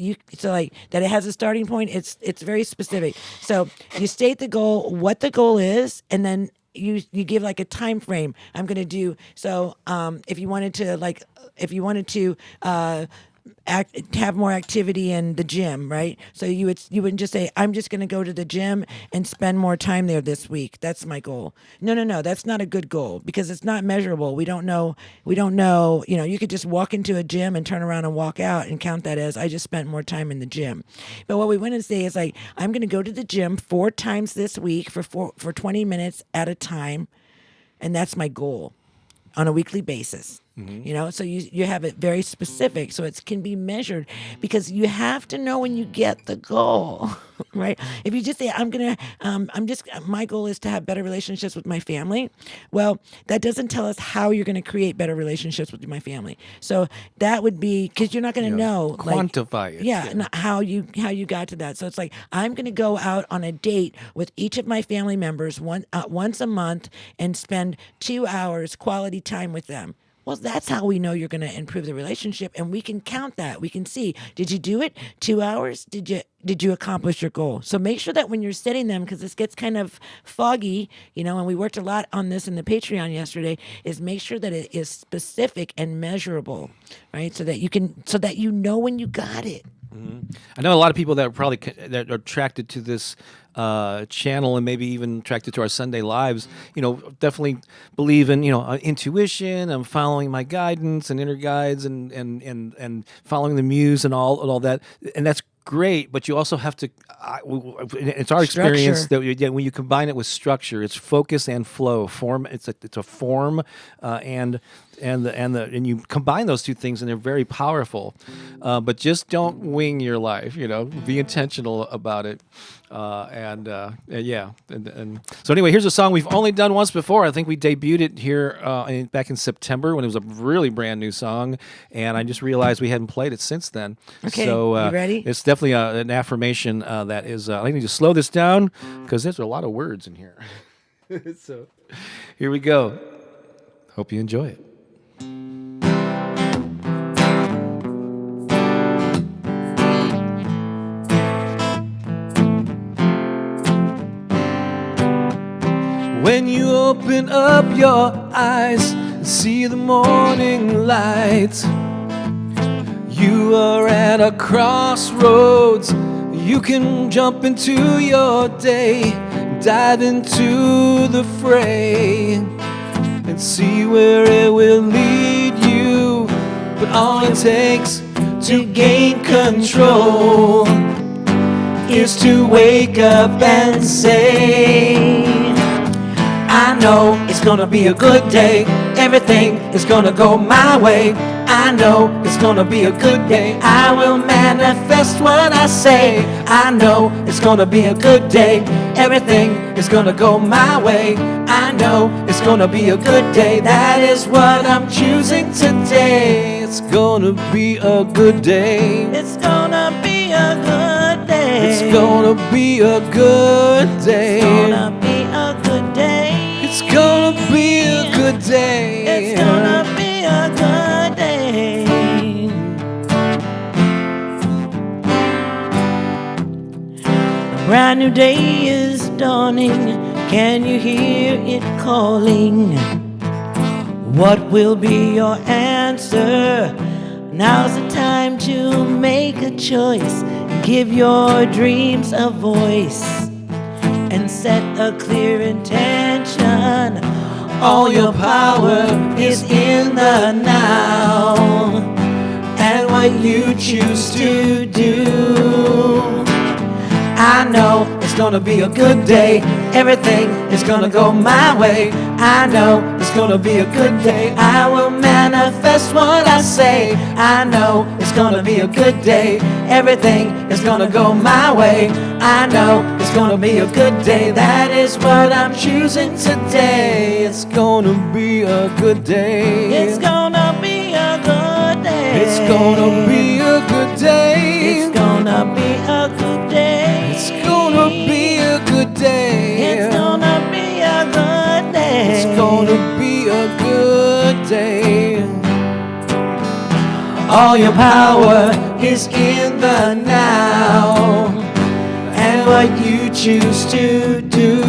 that it has a starting point. It's very specific. So you state the goal, what the goal is, and then you give like a time frame. I'm going to do so. If you wanted to have more activity in the gym, right? So you wouldn't just say, I'm just going to go to the gym and spend more time there this week. That's my goal. No. That's not a good goal because it's not measurable. We don't know. You could just walk into a gym and turn around and walk out and count that as I just spent more time in the gym. But what we want to say is like, I'm going to go to the gym 4 times this week for 20 minutes at a time. And that's my goal on a weekly basis. So you have it very specific so it can be measured because you have to know when you get the goal, right? If you just say, my goal is to have better relationships with my family. Well, that doesn't tell us how you're going to create better relationships with my family. So that would be, because you're not going to know. Quantify it. Yeah, and how you got to that. So it's like, I'm going to go out on a date with each of my family members once a month and spend 2 hours quality time with them. Well, that's how we know you're going to improve the relationship, and we can count that. We can see, did you do it 2 hours? Did you accomplish your goal? So make sure that when you're setting them, because this gets kind of foggy, and we worked a lot on this in the Patreon yesterday, is make sure that it is specific and measurable, right? So that you know when you got it. I know a lot of people that that are attracted to this channel and maybe even attracted to our Sunday lives, definitely believe in, intuition and following my guidance and inner guides and following the muse and all that. And that's great, but you also have to, it's our experience that when you combine it with structure, it's focus and flow. Form, it's a form, and you combine those two things and they're very powerful. But just don't wing your life, be intentional about it. And so anyway, here's a song we've only done once before. I think we debuted it here back in September when it was a really brand new song, and I just realized we hadn't played it since then. Okay, so you ready? It's definitely an affirmation that is. I need to slow this down because there's a lot of words in here. So here we go. Hope you enjoy it. When you open up your eyes and see the morning light, you are at a crossroads. You can jump into your day, dive into the fray, and see where it will lead you. But all it takes to gain control is to wake up and say, I know it's gonna be a good day. Everything is gonna go my way. I know it's gonna be a good day. I will manifest what I say. I know it's gonna be a good day. Everything is gonna go my way. I know it's gonna be a good day. That is what I'm choosing today. It's gonna be a good day. It's gonna be a good day. It's gonna be a good day. It's gonna be a good day. It's gonna be a good day. It's gonna be a good day. A brand new day is dawning. Can you hear it calling? What will be your answer? Now's the time to make a choice. Give your dreams a voice and set a clear intention. All your power is in the now and what you choose to do. I know it's gonna be a good day. Everything is gonna go my way. I know it's gonna be a good day. I will manifest what I say. I know it's gonna be a good day. Everything is gonna go my way. I know it's gonna be a good day. That is what I'm choosing today. It's gonna be a good day. It's gonna be a good day. It's gonna be a good day. It's gonna be a good day. It's gonna be a good day. It's gonna be a good day. It's gonna be a good day. All your power is in the now and what you choose to do.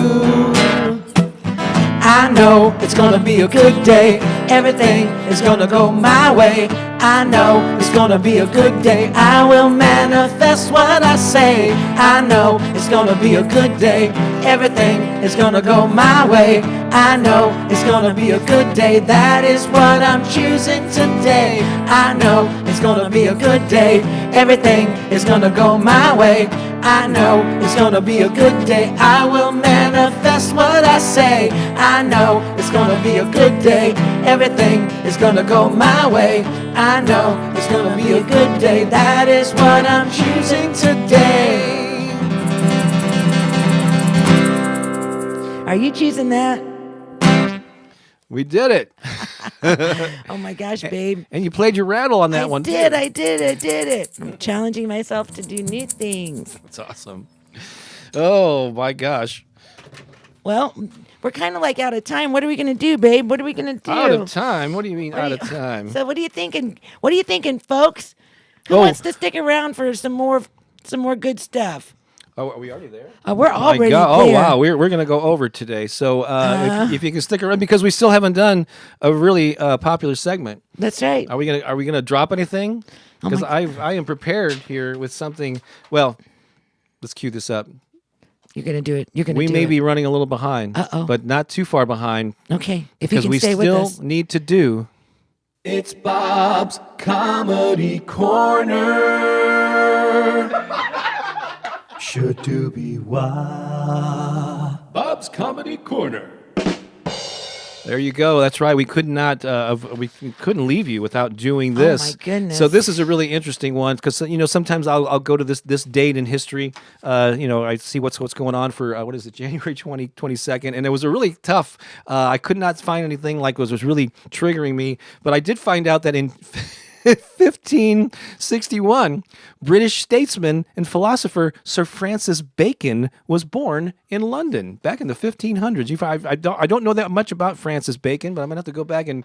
I know it's gonna be a good day. Everything is gonna go my way. I know it's gonna be a good day. I will manifest what I say. I know it's gonna be a good day. Everything is gonna go my way. I know it's gonna be a good day. That is what I'm choosing today. I know it's gonna be a good day. Everything is gonna go my way. I know it's gonna be a good day. I will manifest what I say. I know it's gonna be a good day. Everything is gonna go my way. I know it's gonna be a good day. That is what I'm choosing today. Are you choosing that? We did it. Oh my gosh, babe. And you played your rattle on that one, too. I did it. I'm challenging myself to do new things. That's awesome. Oh, my gosh. Well, we're kind of like out of time. What are we going to do, babe? What are we going to do? Out of time? What do you mean out of time? So what are you thinking? What are you thinking, folks? Who wants to stick around for some more good stuff? Oh, are we already there? We're already there. Oh, wow. We're going to go over today. So if you can stick around, because we still haven't done a really popular segment. That's right. Are we gonna drop anything? Because I am prepared here with something. Well, let's cue this up. You're going to do it. You're going to do it. We may be running a little behind, Uh-oh. but not too far behind. Okay. If you Because can we stay with us. still need to do. It's Bob's Comedy Corner. Should do be why. Bob's Comedy Corner. There you go. That's right. We could not. We couldn't leave you without doing this. Oh my goodness. So this is a really interesting one because sometimes I'll go to this date in history. I see what's going on for what is it, January 22nd, and it was a really tough. I could not find anything like was really triggering me, but I did find out that in 1561, British statesman and philosopher Sir Francis Bacon was born in London back in the 1500s. I don't know that much about Francis Bacon, but I'm gonna have to go back and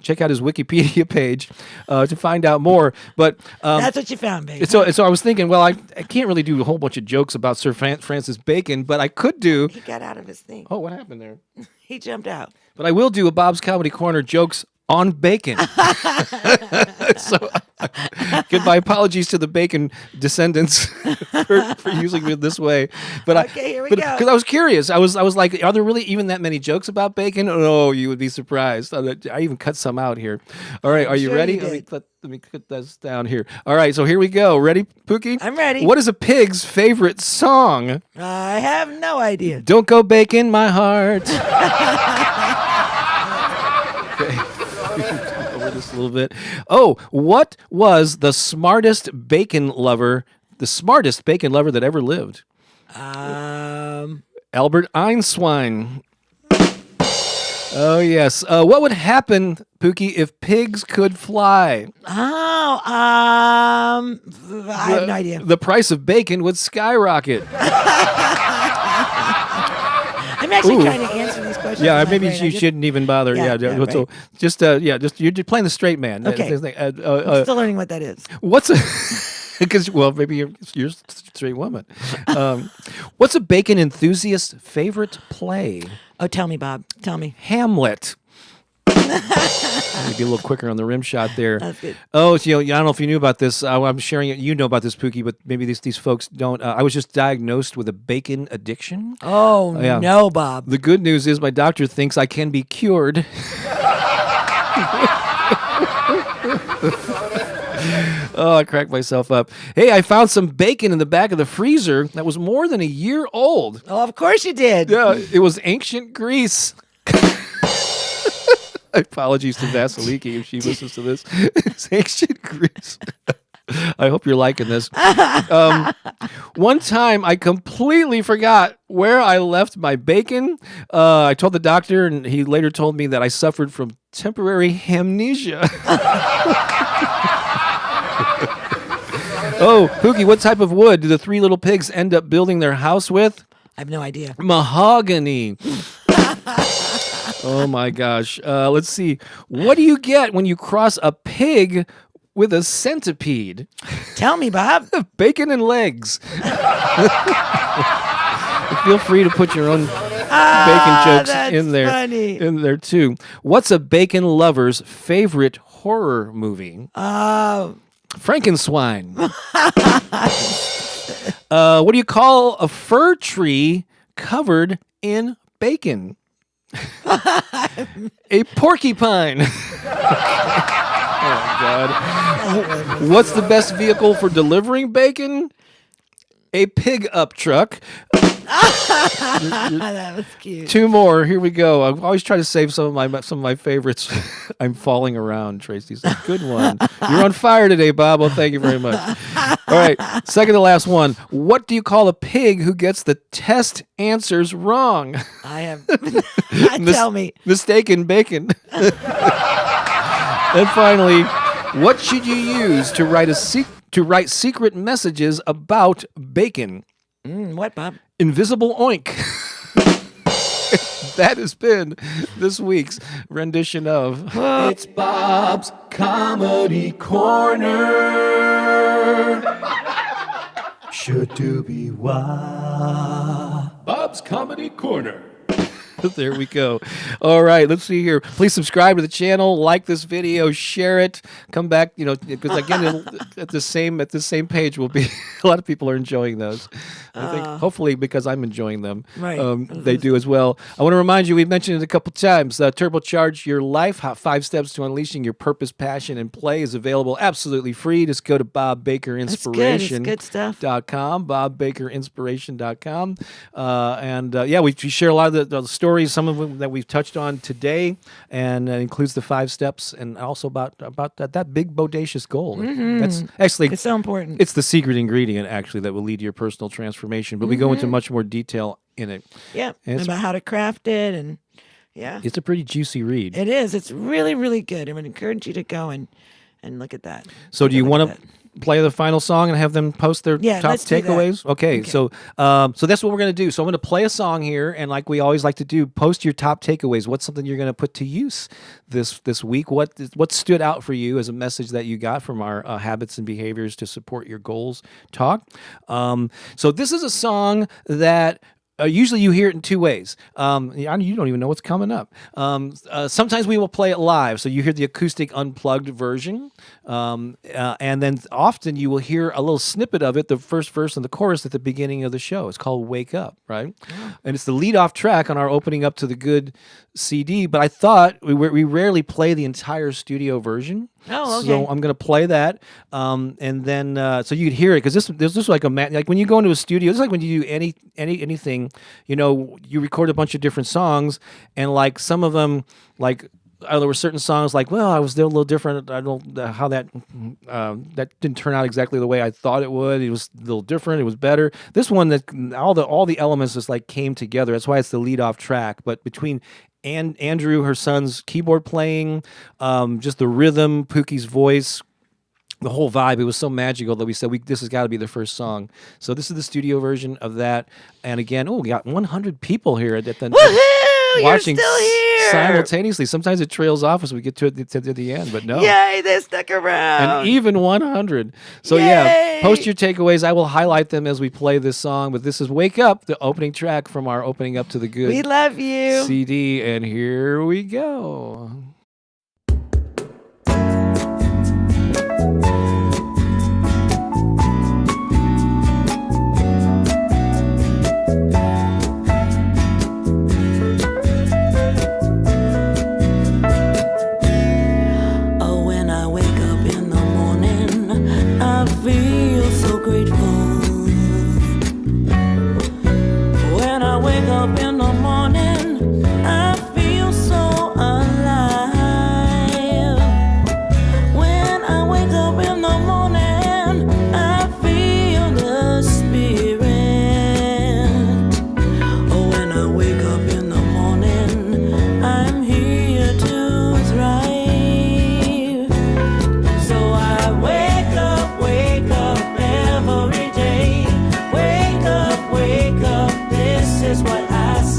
check out his Wikipedia page to find out more. But that's what you found, babe. So I was thinking, well, I can't really do a whole bunch of jokes about Sir Francis Bacon, but I could do. He got out of his thing. Oh, what happened there? He jumped out. But I will do a Bob's Comedy Corner jokes on bacon. So, goodbye. Apologies to the Bacon descendants for using me this way. But here we go. Because I was curious. I was like, are there really even that many jokes about bacon? Oh, you would be surprised. I even cut some out here. All right, are you sure ready? you did. Let me put this down here. All right, so here we go. Ready, Pookie? I'm ready. What is a pig's favorite song? I have no idea. Don't go bacon my heart. Okay. Over this a little bit. Oh, what was the smartest bacon lover that ever lived? Albert Einstein. Oh, yes. What would happen, Pookie, if pigs could fly? Oh, I have no idea. The price of bacon would skyrocket. I'm actually trying to answer these questions. Yeah, in my maybe brain. you shouldn't even bother. Yeah, So right. just you're playing the straight man. Okay. I'm still learning what that is. What's a because maybe you're a straight woman. What's a bacon enthusiast's favorite play? Oh, tell me, Bob. Tell me. Hamlet. Maybe a little quicker on the rim shot there. That's good. Oh, so, I don't know if you knew about this. I'm sharing it. You know about this, Pookie, but maybe these folks don't. I was just diagnosed with a bacon addiction. Oh, Yeah. no, Bob. The good news is my doctor thinks I can be cured. Oh, I cracked myself up. Hey, I found some bacon in the back of the freezer that was more than a year old. Oh, of course you did. Yeah, it was ancient Greece. Apologies to Vasiliki if she listens to this. It's ancient Greece. I hope you're liking this. One time, I completely forgot where I left my bacon. I told the doctor, and he later told me that I suffered from temporary amnesia. Oh, Pookie, what type of wood do the three little pigs end up building their house with? I have no idea. Mahogany. Oh, my gosh. Let's see. What do you get when you cross a pig with a centipede? Tell me, Bob. Bacon and legs. Feel free to put your own bacon jokes that's in there. funny. In there too. What's a bacon lover's favorite horror movie? Frankenstein. What do you call a fir tree covered in bacon? A porcupine. Oh my God. What's the best vehicle for delivering bacon? A pig up truck. That was cute. Two more. Here we go. I always try to save some of my favorites. I'm falling around. Tracy said, "Good one. You're on fire today, Bob." Well, thank you very much. All right, second to last one. What do you call a pig who gets the test answers wrong? I have. Tell me. Mistaken bacon. And finally, what should you use to write secret messages about bacon? What, Bob? Invisible oink. That has been this week's rendition of It's Bob's Comedy Corner. Should do be why. Bob's Comedy Corner. There we go. All right, let's see here. Please subscribe to the channel, like this video, share it. Come back, because again, at the same page will be a lot of people are enjoying those. I think hopefully because I'm enjoying them, Right. They do as well. I want to remind you, we've mentioned it a couple times. Turbocharge Your Life: 5 Steps to Unleashing Your Purpose, Passion, and Play is available absolutely free. Just go to bobbakerinspiration.com. Good stuff. bobbakerinspiration.com. We share a lot of the stories, some of them that we've touched on today, and includes the 5 steps, and also about that big bodacious goal. That's actually It's so important. it's the secret ingredient actually that will lead to your personal transformation. But we go into much more detail in it. Yeah, And about how to craft it, and yeah, it's a pretty juicy read. it is. It's really, really good. I would encourage you to go and look at that. So do you Look want at to that. play the final song and have them post their Yeah, top let's do that. takeaways? Okay, so that's what we're going to do. So I'm going to play a song here, and like we always like to do, post your top takeaways. What's something you're going to put to use this week? What stood out for you as a message that you got from our habits and behaviors to support your goals talk? So this is a song that usually you hear it in two ways. You don't even know what's coming up. Sometimes we will play it live, so you hear the acoustic unplugged version, and then often you will hear a little snippet of it, the first verse and the chorus at the beginning of the show. It's called "Wake Up," right? And it's the lead-off track on our Opening Up to the Good CD. But I thought we rarely play the entire studio version. Oh, okay. So I'm going to play that, and then so you could hear it, because this is like like when you go into a studio. It's like when you do anything. You record a bunch of different songs, and like some of them, like there were certain songs like, well, I was there a little different. I don't how that didn't turn out exactly the way I thought it would. It was a little different. It was better. This one, that all the elements just like came together. That's why it's the lead off track. But between Andrew, her son's keyboard playing, just the rhythm, Pookie's voice, the whole vibe, it was so magical that we said this has got to be the first song. So this is the studio version of that. And again, we got 100 people here at the Woohoo! watching You're still here simultaneously. Sometimes it trails off as we get to the end, but no. Yay! They stuck around. And even 100. So Yay! yeah, post your takeaways. I will highlight them as we play this song. But this is "Wake Up," the opening track from our Opening Up to the Good We love you. CD. And here we go. Feel so grateful when I wake up in the morning. I feel so alive. When I wake up in the morning, I feel the spirit. Oh, when I wake up in the morning, I'm here to thrive. So I wake up every day. Wake up, this is what I say.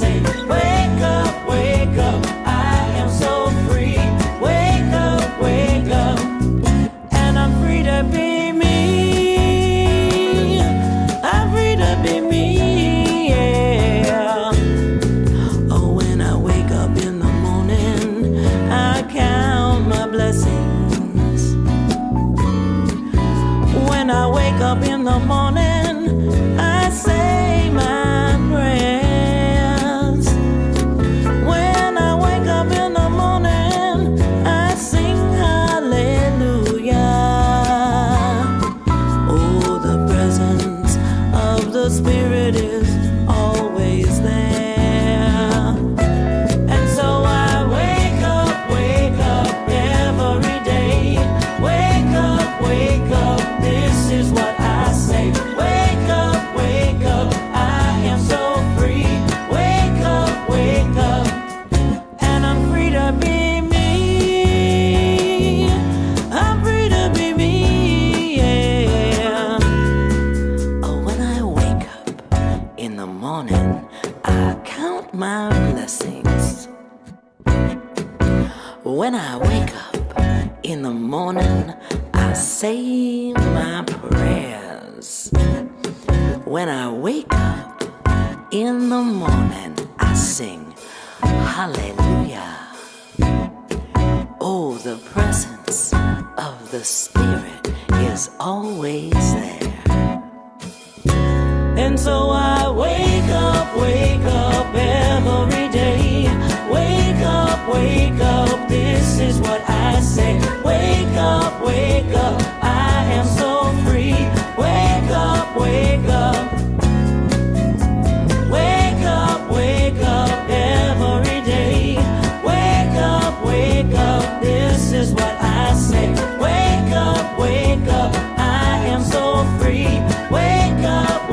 count my blessings. When I wake up in the morning, I say my prayers. When I wake up in the morning, I sing hallelujah. Oh, the presence of the Spirit is always there. And so I wake up every day. Wake up, this is what I say. Wake up, I am so free. Wake up. Wake up every day. Wake up, this is what I say. Wake up, I am so free. Wake up,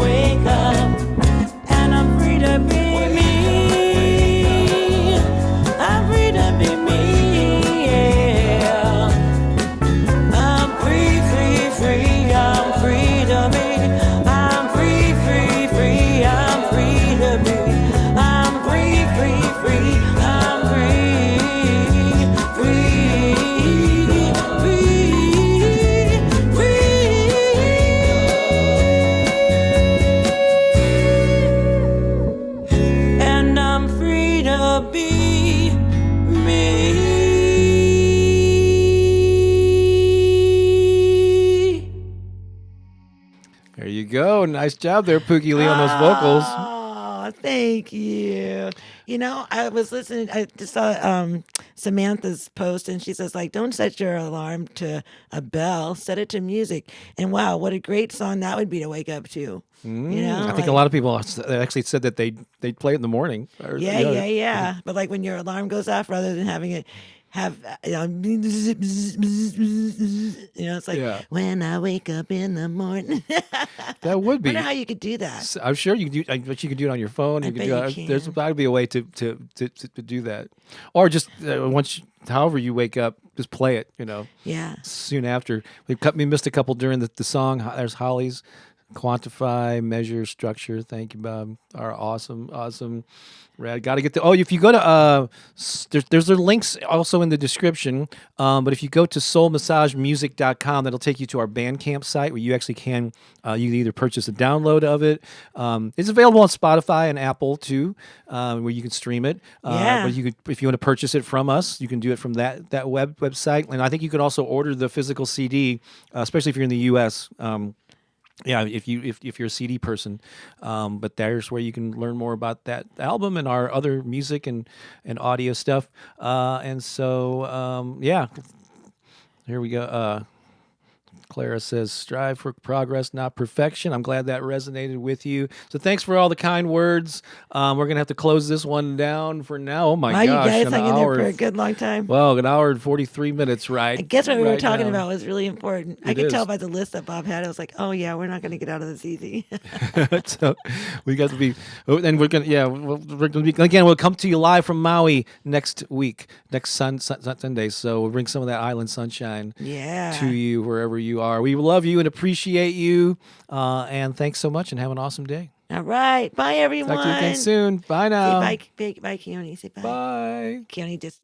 and I'm free to be me. I'm free to be me, yeah. I'm free, I'm free to be. I'm free, I'm free to be. I'm free, I'm and I'm free to be me. There you go. Nice job there, Pookie Lee, on those vocals. Oh, thank you. You know, I was listening. I just saw Samantha's post, and she says, like, don't set your alarm to a bell, set it to music. And wow, what a great song that would be to wake up to. You know, I think a lot of people actually said that they play it in the morning. Or, yeah. But like when your alarm goes off, rather than having it have, it's like Yeah. when I wake up in the morning. That would be. I wonder how you could do that. I'm sure you could do. I bet you could do it on your phone. I You could bet do you it. can. There's got to be a way to do that, or just however you wake up, just play it. Yeah. Soon after we missed a couple during the song. There's Holly's quantify, measure, structure. Thank you, Bob. Are awesome. Rad. Got to get if you go to there's their links also in the description. But if you go to soulmassagemusic.com, that'll take you to our Bandcamp site where you actually can you can either purchase a download of it. It's available on Spotify and Apple too, where you can stream it. Yeah. But you could, if you want to purchase it from us, you can do it from that website. And I think you could also order the physical CD, especially if you're in the U.S. Yeah, if you're a CD person, but there's where you can learn more about that album and our other music and audio stuff. And so here we go. Clara says, strive for progress, not perfection. I'm glad that resonated with you. So thanks for all the kind words. We're going to have to close this one down for now. Oh, my Wow, gosh. you guys an hung in there hour. for a good long time. Well, an hour and 43 minutes, right? I guess what we were right talking now. about was really important. I It could is. tell by the list that Bob had. I was like, oh, yeah, we're not going to get out of this easy. So we got to be, and we're gonna, we're gonna be again. We'll come to you live from Maui next week, next Sunday. So we'll bring some of that island sunshine Yeah. to you wherever you are. We love you and appreciate you, and thanks so much. And have an awesome day. All right. Bye, everyone. Talk to you again soon. Bye now. Say bye, Keone. Say bye. Bye. Keone just...